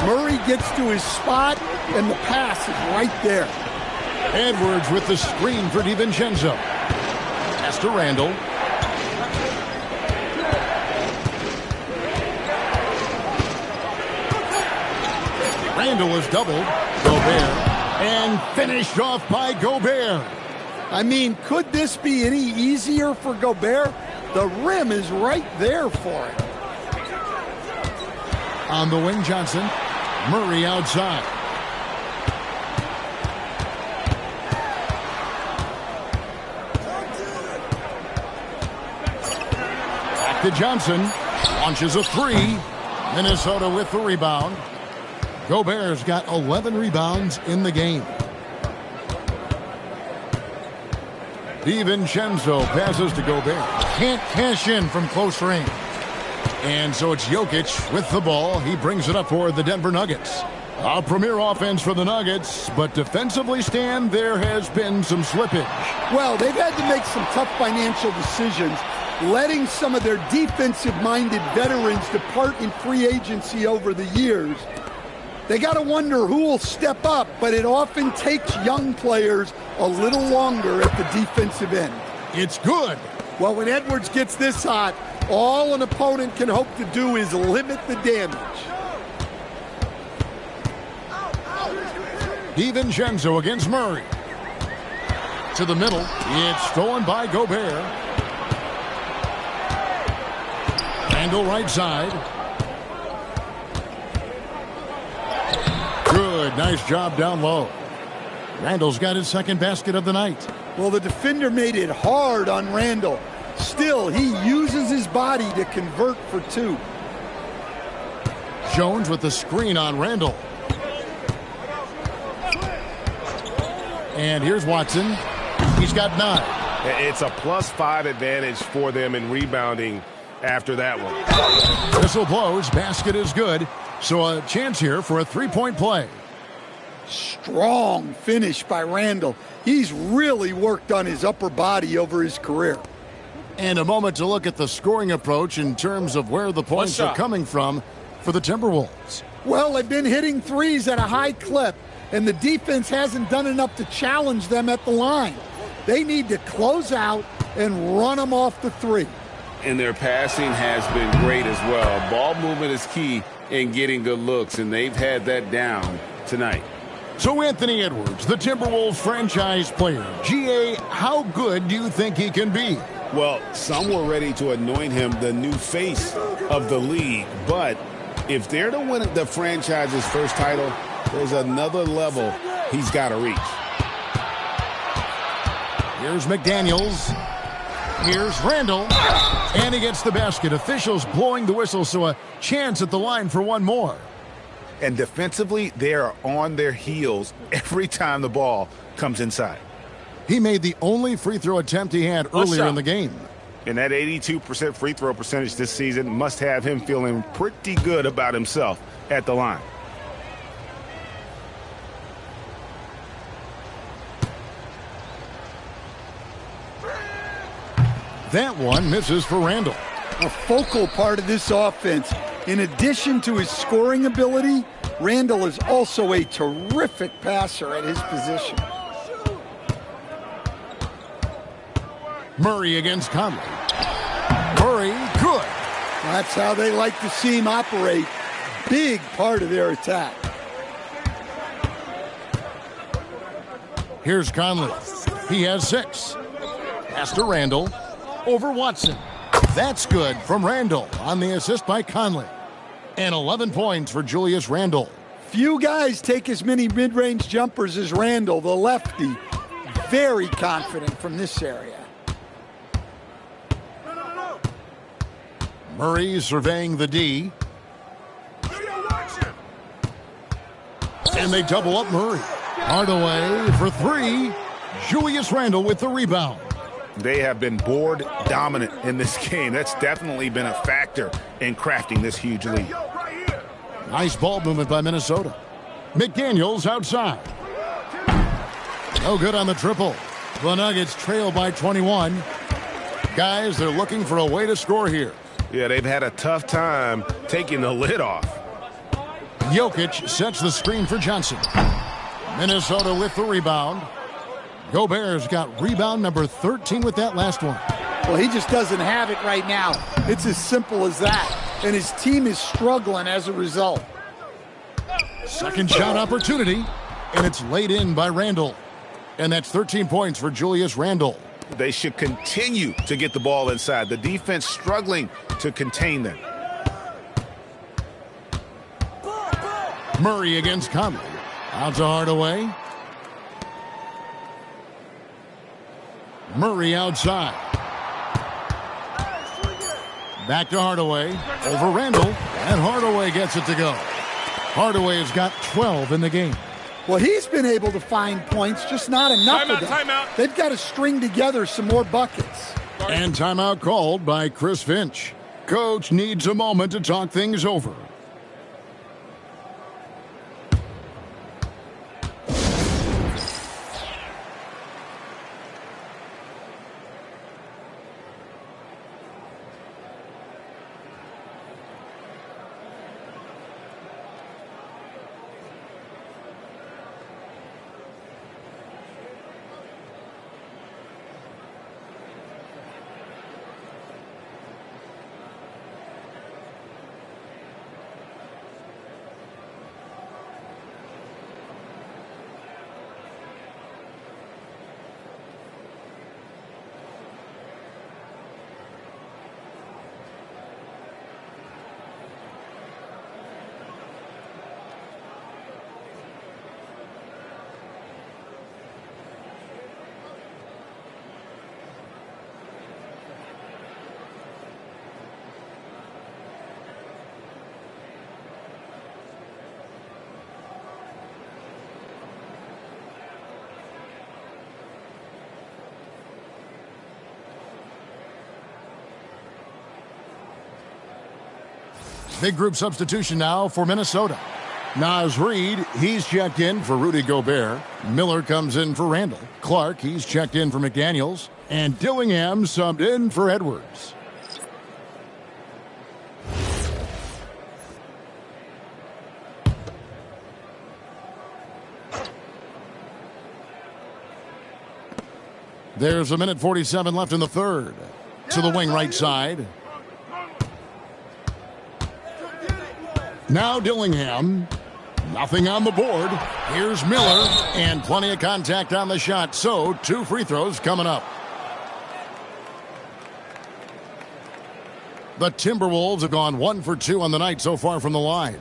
Murray gets to his spot, and the pass is right there. Edwards with the screen for DiVincenzo. Pass to Randall. Randall is doubled. Gobert. And finished off by Gobert. I mean, could this be any easier for Gobert? The rim is right there for him. On the wing, Johnson. Murray outside. Back to Johnson. Launches a three. Minnesota with the rebound. Gobert's got 11 rebounds in the game. DiVincenzo passes to Gobert. Can't cash in from close range. And so it's Jokic with the ball. He brings it up for the Denver Nuggets. A premier offense for the Nuggets, but defensively, Stan, there has been some slippage. Well, they've had to make some tough financial decisions, letting some of their defensive-minded veterans depart in free agency over the years. They got to wonder who will step up, but it often takes young players a little longer at the defensive end. It's good. Well, when Edwards gets this hot, all an opponent can hope to do is limit the damage. DiVincenzo against Murray. To the middle. It's stolen by Gobert. Randle right side. Good. Nice job down low. Randle's got his second basket of the night. Well, the defender made it hard on Randle. Still, he uses his body to convert for two. Jones with the screen on Randle. And here's Watson. He's got 9. It's a +5 advantage for them in rebounding after that one. Whistle blows. Basket is good. So a chance here for a three-point play. Strong finish by Randle. He's really worked on his upper body over his career. And a moment to look at the scoring approach in terms of where the points are coming from for the Timberwolves. Well, they've been hitting threes at a high clip, and the defense hasn't done enough to challenge them at the line. They need to close out and run them off the three. And their passing has been great as well. Ball movement is key in getting good looks, and they've had that down tonight. So Anthony Edwards, the Timberwolves franchise player. GA, how good do you think he can be? Well, some were ready to anoint him the new face of the league. But if they're to win the franchise's first title, there's another level he's got to reach. Here's McDaniels. Here's Randle. And he gets the basket. Officials blowing the whistle, so a chance at the line for one more. And defensively, they are on their heels every time the ball comes inside. He made the only free throw attempt he had earlier in the game. And that 82% free throw percentage this season must have him feeling pretty good about himself at the line. That one misses for Randle. A focal part of this offense. In addition to his scoring ability, Randle is also a terrific passer at his position. Murray against Conley. Murray, good. That's how they like to see him operate. Big part of their attack. Here's Conley. He has 6. Pass to Randle. Over Watson. That's good from Randle on the assist by Conley. And 11 points for Julius Randle. Few guys take as many mid-range jumpers as Randle, the lefty. Very confident from this area. Murray surveying the D. And they double up Murray. Hardaway for 3. Julius Randle with the rebound. They have been board dominant in this game. That's definitely been a factor in crafting this huge lead. Nice ball movement by Minnesota. McDaniels outside. No good on the triple. The Nuggets trail by 21. Guys, they're looking for a way to score here. Yeah, they've had a tough time taking the lid off. Jokic sets the screen for Johnson. Minnesota with the rebound. Gobert's got rebound number 13 with that last one. Well, he just doesn't have it right now. It's as simple as that. And his team is struggling as a result. Second shot opportunity, and it's laid in by Randle. And that's 13 points for Julius Randle. They should continue to get the ball inside. The defense struggling to contain them. Murray against Conley. Out to Hardaway. Murray outside. Back to Hardaway. Over Randle. And Hardaway gets it to go. Hardaway has got 12 in the game. Well, he's been able to find points, just not enough of them. Timeout. They've got to string together some more buckets. And timeout called by Chris Finch. Coach needs a moment to talk things over. Big group substitution now for Minnesota. Naz Reid, he's checked in for Rudy Gobert. Miller comes in for Randall. Clark, he's checked in for McDaniels. And Dillingham subbed in for Edwards. There's 1:47 left in the third. To the wing right side. Now Dillingham. Nothing on the board. Here's Miller. And plenty of contact on the shot. So 2 free throws coming up. The Timberwolves have gone 1 for 2 on the night so far from the line.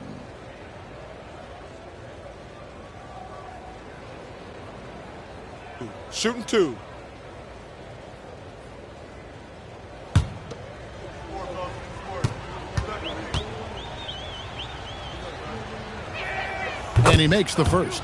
Shooting 2. And he makes the first.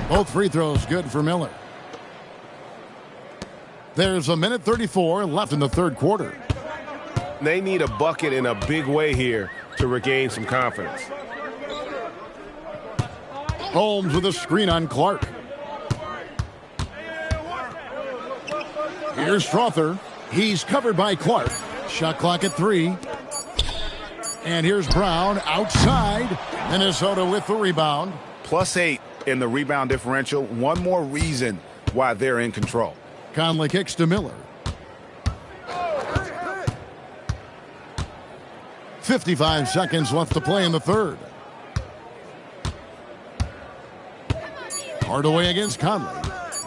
Both free throws good for Miller. There's 1:34 left in the third quarter. They need a bucket in a big way here to regain some confidence. Holmes with a screen on Clark. Here's Strother. He's covered by Clark. Shot clock at 3. And here's Brown outside. Minnesota with the rebound. +8 in the rebound differential. One more reason why they're in control. Conley kicks to Miller. 55 seconds left to play in the third. Hardaway against Conley.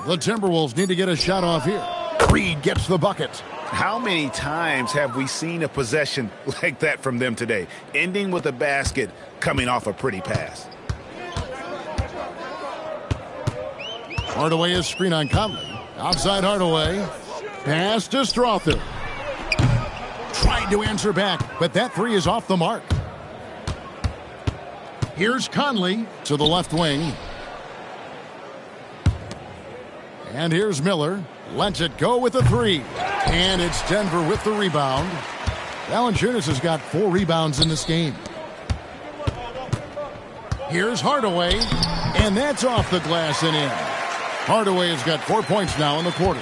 The Timberwolves need to get a shot off here. Reid gets the bucket. How many times have we seen a possession like that from them today, ending with a basket coming off a pretty pass? Hardaway is screen on Conley. Outside Hardaway. Pass to Strother. Tried to answer back, but that 3 is off the mark. Here's Conley to the left wing. And here's Miller. Lets it go with the 3. And it's Denver with the rebound. Valanciunas has got 4 rebounds in this game. Here's Hardaway. And that's off the glass and in. Hardaway has got 4 points now in the quarter.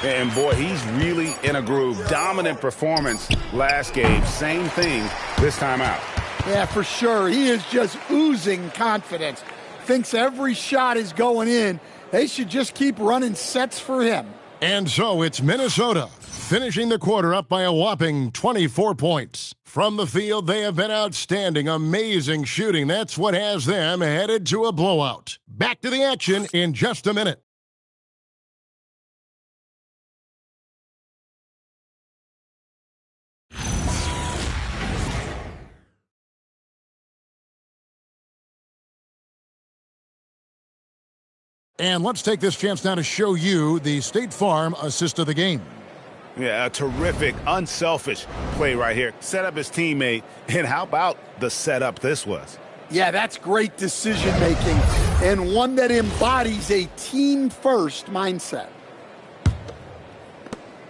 And boy, he's really in a groove. Dominant performance last game. Same thing this time out. Yeah, for sure. He is just oozing confidence. Thinks every shot is going in. They should just keep running sets for him. And so it's Minnesota finishing the quarter up by a whopping 24 points. From the field, they have been outstanding. Amazing shooting. That's what has them headed to a blowout. Back to the action in just a minute. And let's take this chance now to show you the State Farm assist of the game. Yeah, a terrific, unselfish play right here. Set up his teammate, and how about the setup this was? Yeah, that's great decision-making, and one that embodies a team-first mindset.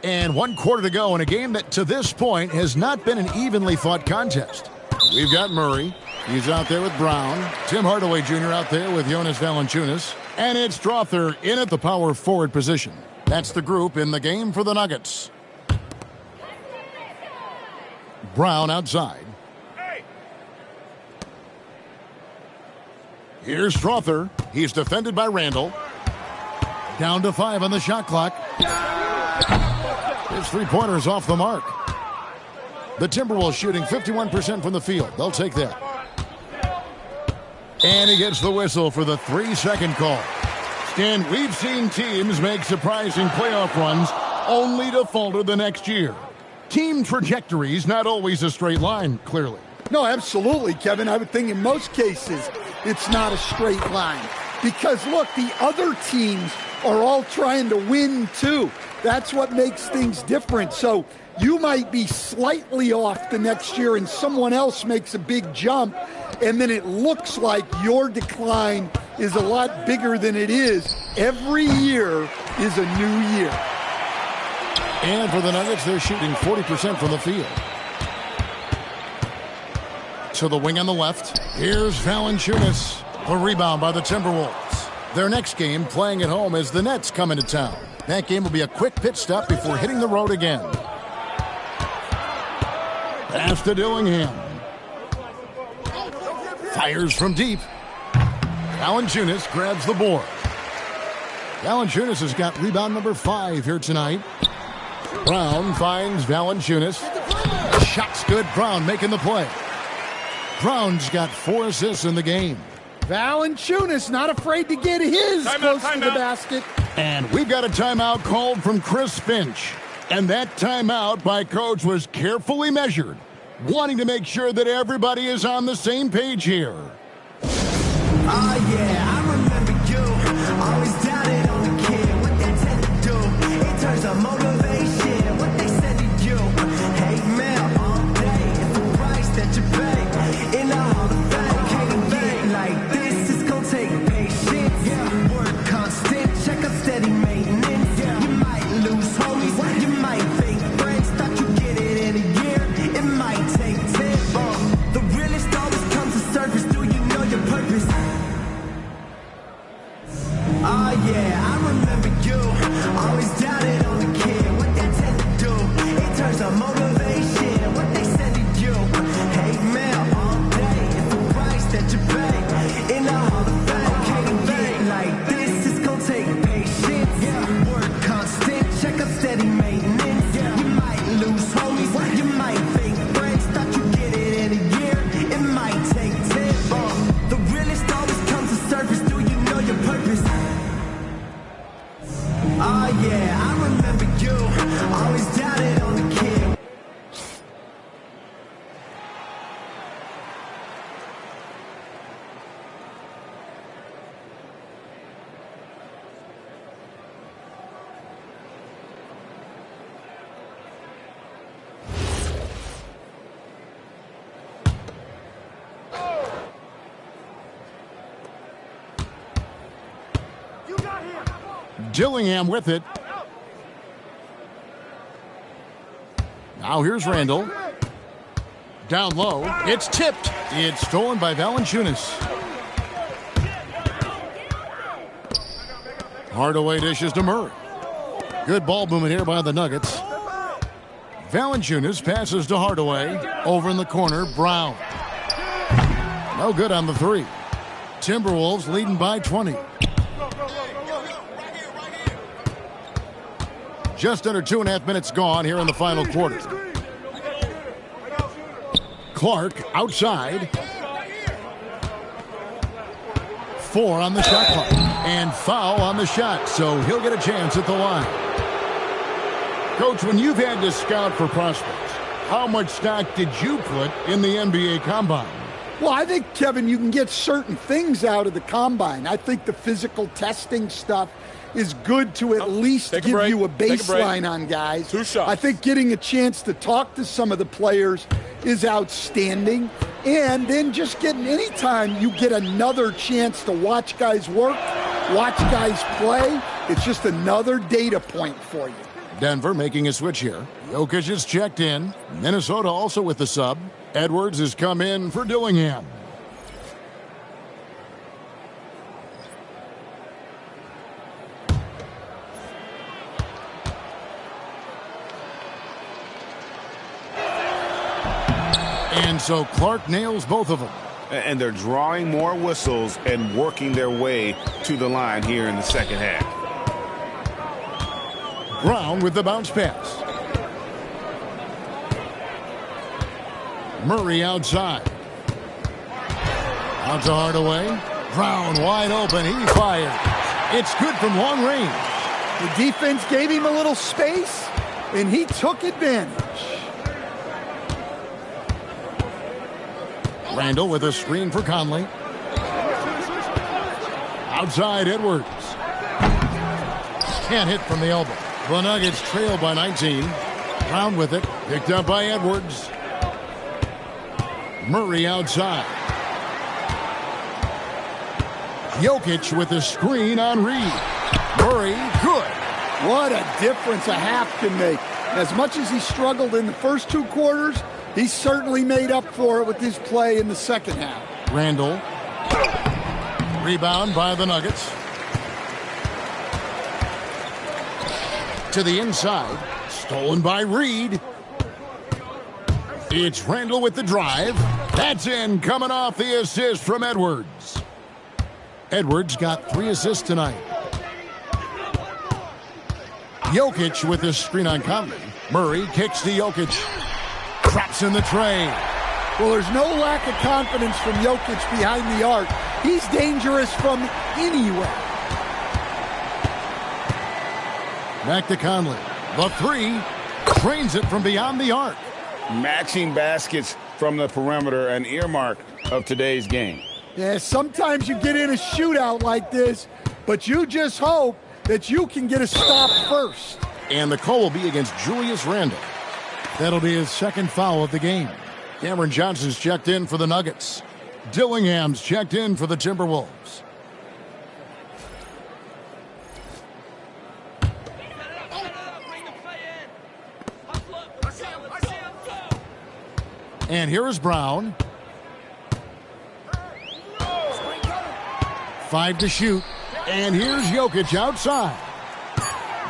And 1 quarter to go in a game that, to this point, has not been an evenly fought contest. We've got Murray. He's out there with Brown. Tim Hardaway Jr. out there with Jonas Valanciunas. And it's Strother in at the power forward position. That's the group in the game for the Nuggets. Brown outside. Here's Strother. He's defended by Randall. Down to 5 on the shot clock. His 3-pointer's off the mark. The Timberwolves shooting 51% from the field. They'll take that. And he gets the whistle for the 3-second call. And we've seen teams make surprising playoff runs only to falter the next year. Team trajectory's not always a straight line, clearly. No, absolutely, Kevin. I would think in most cases it's not a straight line. Because, look, the other teams are all trying to win, too. That's what makes things different. So you might be slightly off the next year and someone else makes a big jump, and then it looks like your decline is a lot bigger than it is. Every year is a new year. And for the Nuggets, they're shooting 40% from the field. To the wing on the left. Here's Valanciunas. The rebound by the Timberwolves. Their next game, playing at home, as the Nets come into town. That game will be a quick pit stop before hitting the road again. Pass to Dillingham. Fires from deep. Valanciunas grabs the board. Valanciunas has got rebound number 5 here tonight. Brown finds Valanciunas. Shot's good. Brown making the play. Brown's got 4 assists in the game. Valanciunas not afraid to get his close to the basket. And we've got a timeout called from Chris Finch. And that timeout by Coach was carefully measured, wanting to make sure that everybody is on the same page here. Oh, yeah, I remember you. Always doubted on the kid. What they tend to do. It turns out motivation. What they said to you. Hate mail all day. It's the price that you pay. In the Hall of Fame. Can't get like this. It's gonna take patience. Yeah. Work constant. Check up steady maintenance. Yeah. You might lose homies. You might fake friends. Thought you get it in a year. It might take 10. The realest always comes to surface. Do you know your purpose? Oh yeah, I remember you. Always doubted on the kid. What they tend to do. It turns out motivation. What they said to you. Hate mail all day. It's the price that you pay. In the Hall of Fame. Can't get like this. It's gonna take patience. Yeah. Work constant. Check up steady maintenance. Yeah. You might lose homies. You might fake friends. Thought you get it in a year. It might take 10. The realest always comes to surface. Do you know your purpose? Oh yeah, I remember you. Always doubted on the kid. Dillingham with it. Now here's Randall. Down low. It's tipped. It's stolen by Valanciunas. Hardaway dishes to Murray. Good ball movement here by the Nuggets. Valanciunas passes to Hardaway. Over in the corner, Brown. No good on the 3. Timberwolves leading by 20. Just under 2.5 minutes gone here in the final quarter. Clark outside. 4 on the shot clock. And foul on the shot, so he'll get a chance at the line. Coach, when you've had to scout for prospects, how much stock did you put in the NBA Combine? Well, I think, Kevin, you can get certain things out of the Combine. I think the physical testing stuff is good to at least give you a baseline on guys. 2 shots. I think getting a chance to talk to some of the players is outstanding. And then just getting any time you get another chance to watch guys work, watch guys play, it's just another data point for you. Denver making a switch here. Jokic is checked in. Minnesota also with the sub. Edwards has come in for Dillingham. And so Clark nails both of them. And they're drawing more whistles and working their way to the line here in the second half. Brown with the bounce pass. Murray outside. Out to Hardaway. Brown wide open. He fired. It's good from long range. The defense gave him a little space, and he took advantage. Randall with a screen for Conley. Outside Edwards. Can't hit from the elbow. The Nuggets trail by 19. Brown with it. Picked up by Edwards. Murray outside. Jokic with a screen on Reed. Murray, good. What a difference a half can make. As much as he struggled in the first two quarters, he certainly made up for it with his play in the second half. Randall. Rebound by the Nuggets. To the inside. Stolen by Reed. It's Randall with the drive. That's in, coming off the assist from Edwards. Edwards got 3 assists tonight. Jokic with the screen on Conley. Murray kicks to Jokic. Traps in the tray. Well, there's no lack of confidence from Jokic behind the arc. He's dangerous from anywhere. Back to Conley. The 3. Trains it from beyond the arc. Matching baskets from the perimeter, an earmark of today's game. Yeah, sometimes you get in a shootout like this, but you just hope that you can get a stop first. And the call will be against Julius Randle. That'll be his second foul of the game. Cameron Johnson's checked in for the Nuggets. Dillingham's checked in for the Timberwolves. And here is Brown. 5 to shoot. And here's Jokic outside.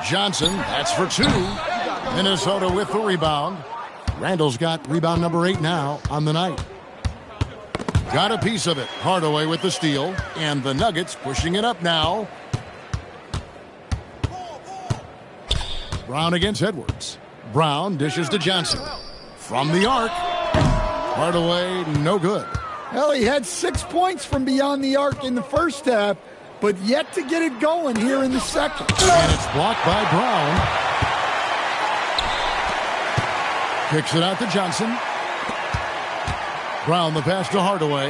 Johnson, that's for 2. Minnesota with the rebound. Randall's got rebound number 8 now on the night. Got a piece of it. Hardaway with the steal. And the Nuggets pushing it up now. Brown against Edwards. Brown dishes to Johnson. From the arc. Hardaway, no good. Well, he had 6 points from beyond the arc in the first half, but yet to get it going here in the second. And it's blocked by Brown. Kicks it out to Johnson. Brown the pass to Hardaway.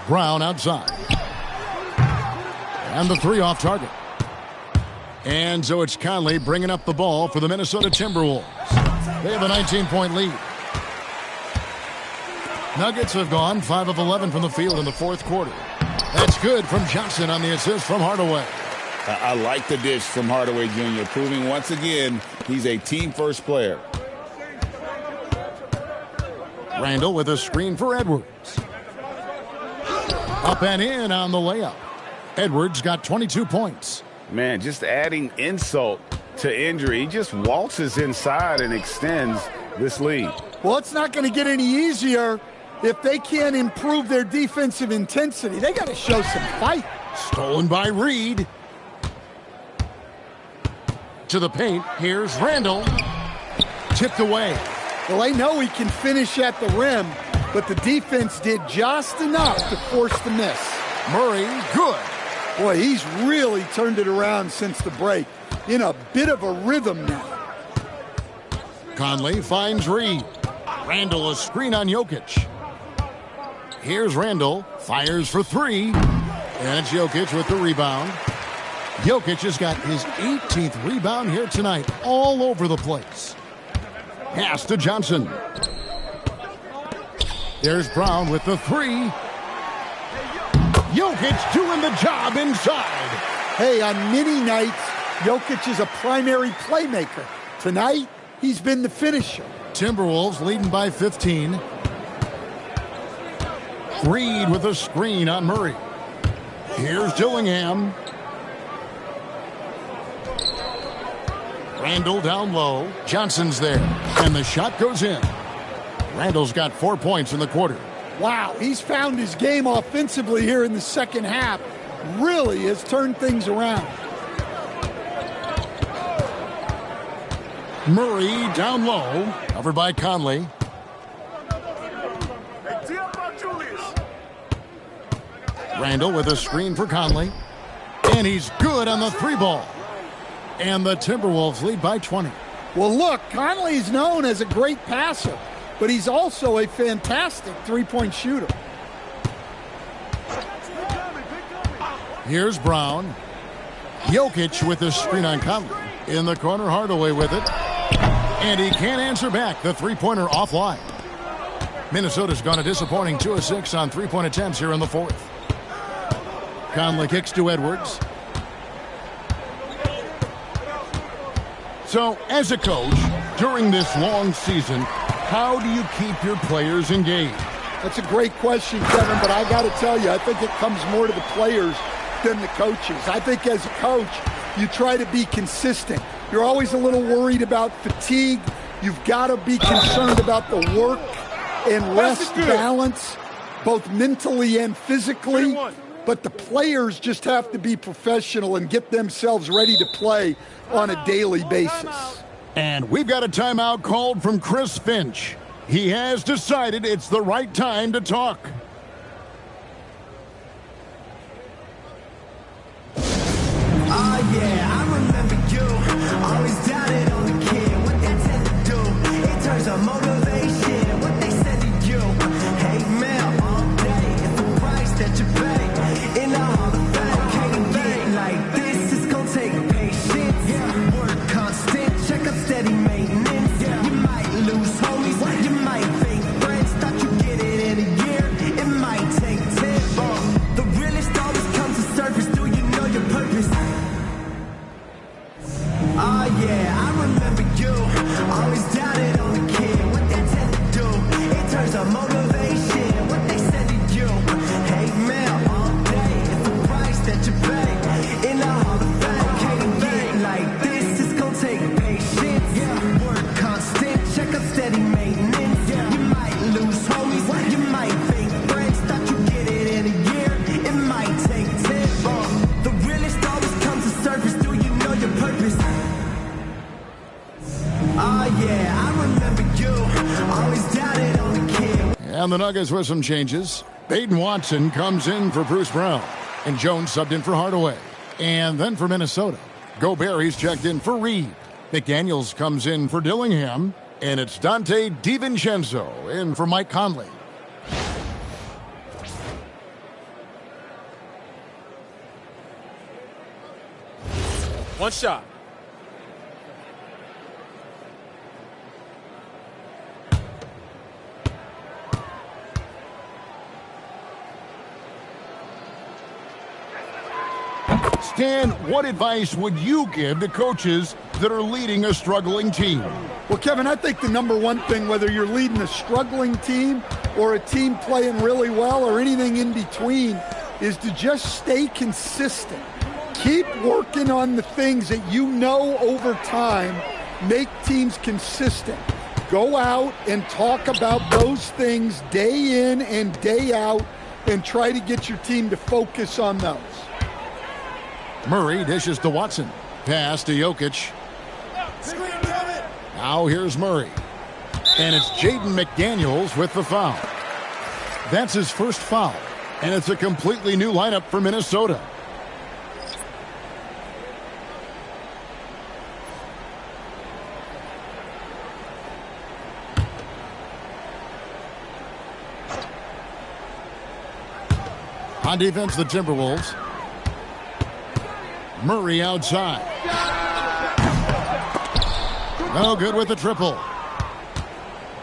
Brown outside. And the 3 off target. And so it's Conley bringing up the ball for the Minnesota Timberwolves. They have a 19-point lead. Nuggets have gone 5 of 11 from the field in the fourth quarter. That's good from Johnson on the assist from Hardaway. I like the dish from Hardaway Jr., proving once again he's a team-first player. Randall with a screen for Edwards. Up and in on the layup. Edwards got 22 points. Man, just adding insult to injury. He just waltzes inside and extends this lead. Well, it's not going to get any easier if they can't improve their defensive intensity. They got to show some fight. Stolen by Reed. To the paint. Here's Randall. Tipped away. Well, they know he can finish at the rim, but the defense did just enough to force the miss. Murray, good. Boy, he's really turned it around since the break. In a bit of a rhythm now. Conley finds Reed. Randall a screen on Jokic. Here's Randall. Fires for 3. And it's Jokic with the rebound. Jokic has got his 18th rebound here tonight. All over the place. Pass to Johnson. There's Brown with the 3. Jokic doing the job inside. Hey, on many nights, Jokic is a primary playmaker. Tonight, he's been the finisher. Timberwolves leading by 15. Reed with a screen on Murray. Here's Dillingham. Randall down low. Johnson's there. And the shot goes in. Randall's got 4 points in the quarter. Wow, he's found his game offensively here in the second half. Really has turned things around. Murray down low. Covered by Conley. Randall with a screen for Conley. And he's good on the 3 ball. And the Timberwolves lead by 20. Well, look, Conley's known as a great passer, but he's also a fantastic three-point shooter. Here's Brown. Jokic with the screen on Conley. In the corner, Hardaway with it. And he can't answer back. The three-pointer offline. Minnesota's gone a disappointing 2 of 6 on three-point attempts here in the fourth. Conley kicks to Edwards. So, as a coach, during this long season, how do you keep your players engaged? That's a great question, Kevin, but I got to tell you, I think it comes more to the players than the coaches. I think as a coach, you try to be consistent. You're always a little worried about fatigue. You've got to be concerned about the work and rest balance, both mentally and physically. But the players just have to be professional and get themselves ready to play on a daily basis. And we've got a timeout called from Chris Finch. He has decided it's the right time to talk. Yeah, I remember you. Always doubted on the kid. What they tend to do. It turns on motivation. What they said to you. Hate mail all day. It's the price that you pay. In the Hall of Fame, can't get like this. It's gonna take patience. Work constant. Check up steady maintenance. You might lose homies. You might fake friends. Thought you get it in a year. It might take 10. The realest always comes to surface. Do you know your purpose? Oh yeah, I remember you. Always doubted on the kid. What they tend to do. It turns on motivation. What they said to you. Hate mail all day. It's the price that you pay. In the Hall of Fame, can't get like this. It's gonna take patience. Work constant. Check up steady maintenance. You might lose homies. You might fake friends. Thought you get it in a year. It might take 10. The realest always comes to surface. Do you know your purpose? Oh yeah, I remember you. Always doubted on the kid. And the Nuggets with some changes. Baden Watson comes in for Bruce Brown. And Jones subbed in for Hardaway. And then for Minnesota, Gobert, he's checked in for Reed. McDaniels comes in for Dillingham. And it's Dante DiVincenzo in for Mike Conley. One shot. Stan, what advice would you give to coaches that are leading a struggling team? Well, Kevin, I think the number one thing, whether you're leading a struggling team or a team playing really well or anything in between, is to just stay consistent. Keep working on the things that you know over time make teams consistent. Go out and talk about those things day in and day out and try to get your team to focus on those. Murray dishes to Watson. Pass to Jokic. Now here's Murray. And it's Jaden McDaniels with the foul. That's his first foul. And it's a completely new lineup for Minnesota. On defense, the Timberwolves. Murray outside. No good with the triple.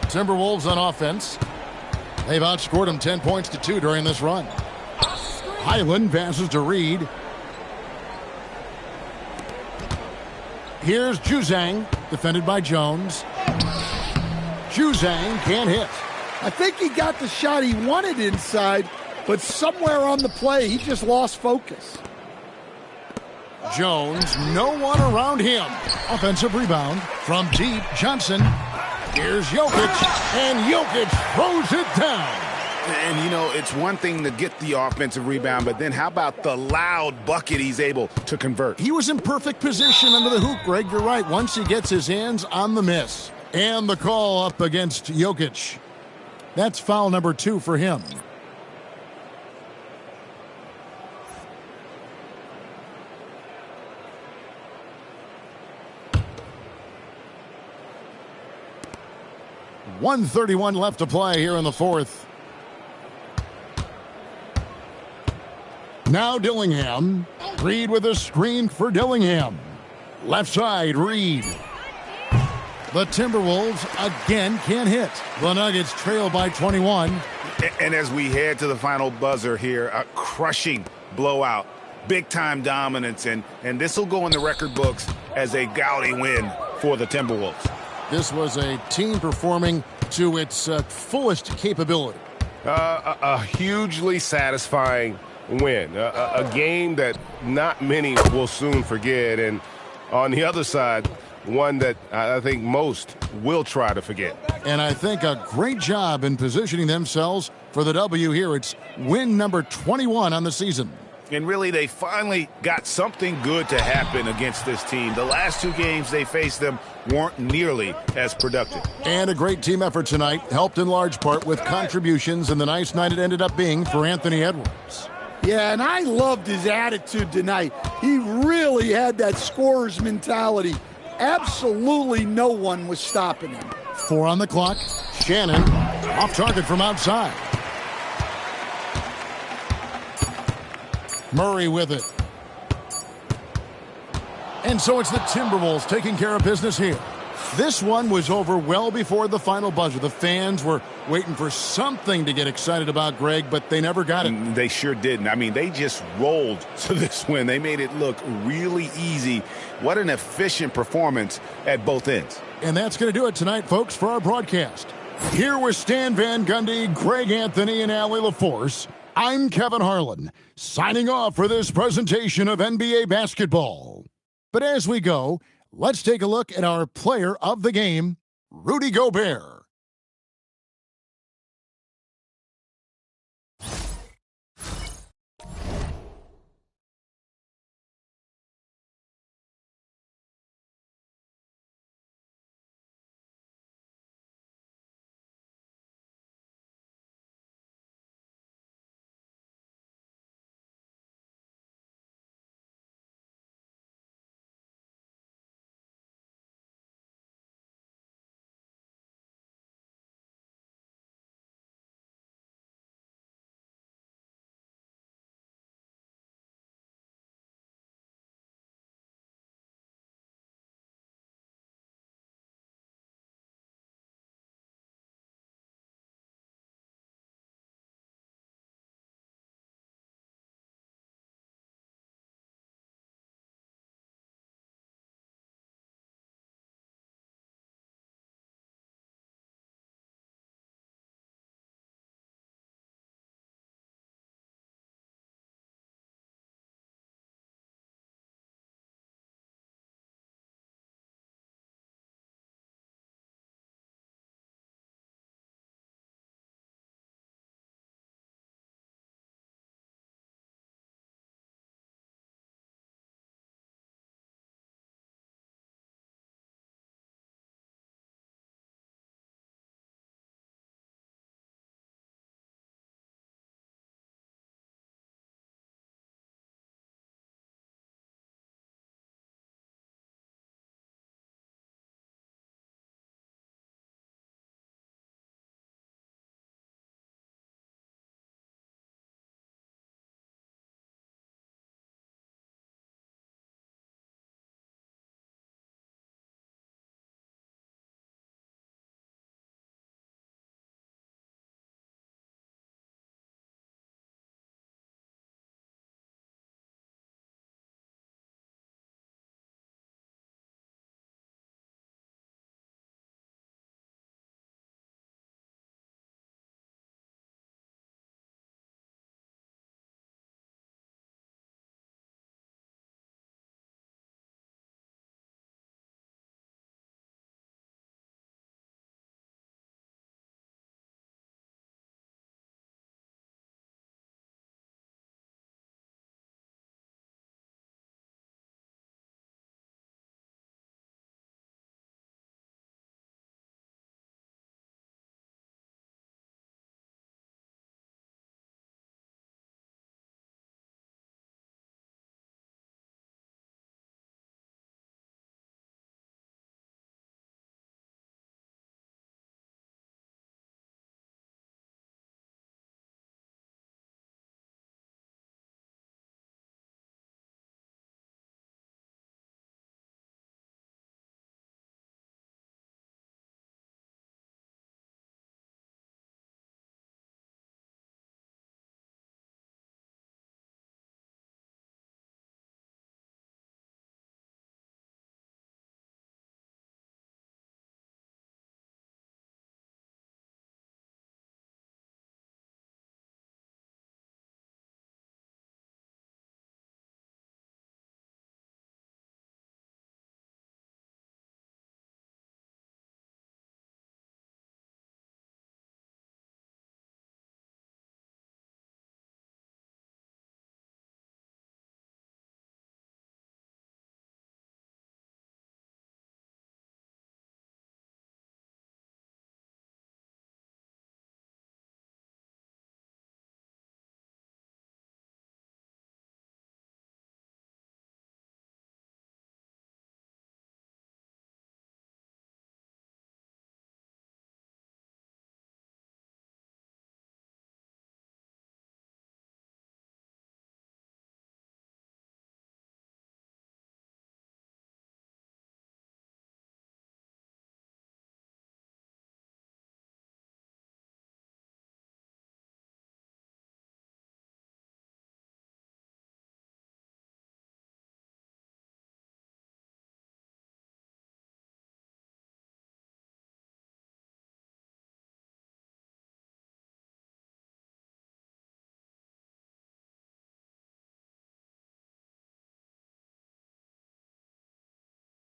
Timberwolves on offense. They've outscored them 10 points to 2 during this run. Highland passes to Reed. Here's Juzang, defended by Jones. Juzang can't hit. I think he got the shot he wanted inside, but somewhere on the play, he just lost focus. Jones, no one around him. Offensive rebound from deep. Johnson. Here's Jokic, and Jokic throws it down. And, you know, it's one thing to get the offensive rebound, but then how about the loud bucket he's able to convert? He was in perfect position under the hoop, Greg. You're right. Once he gets his hands on the miss. And the call up against Jokic. That's foul number 2 for him. .131 left to play here in the fourth. Now Dillingham. Reed with a screen for Dillingham. Left side, Reed. The Timberwolves again can't hit. The Nuggets trail by 21. And as we head to the final buzzer here, a crushing blowout. Big-time dominance, and this will go in the record books as a gaudy win for the Timberwolves. This was a team performing to its fullest capability. A hugely satisfying win. A game that not many will soon forget. And on the other side, one that I think most will try to forget. And I think a great job in positioning themselves for the W here. It's win number 21 on the season. And really, they finally got something good to happen against this team. The last two games they faced them weren't nearly as productive. And a great team effort tonight, helped in large part with contributions, and the nice night it ended up being for Anthony Edwards. Yeah, and I loved his attitude tonight. He really had that scorer's mentality. Absolutely no one was stopping him. 4 on the clock. Shannon off target from outside. Murray with it. And so it's the Timberwolves taking care of business here. This one was over well before the final buzzer. The fans were waiting for something to get excited about, Greg, but they never got it. They sure didn't. I mean, they just rolled to this win. They made it look really easy. What an efficient performance at both ends. And that's going to do it tonight, folks, for our broadcast. Here with Stan Van Gundy, Greg Anthony, and Allie LaForce, I'm Kevin Harlan, signing off for this presentation of NBA basketball. But as we go, let's take a look at our player of the game, Rudy Gobert.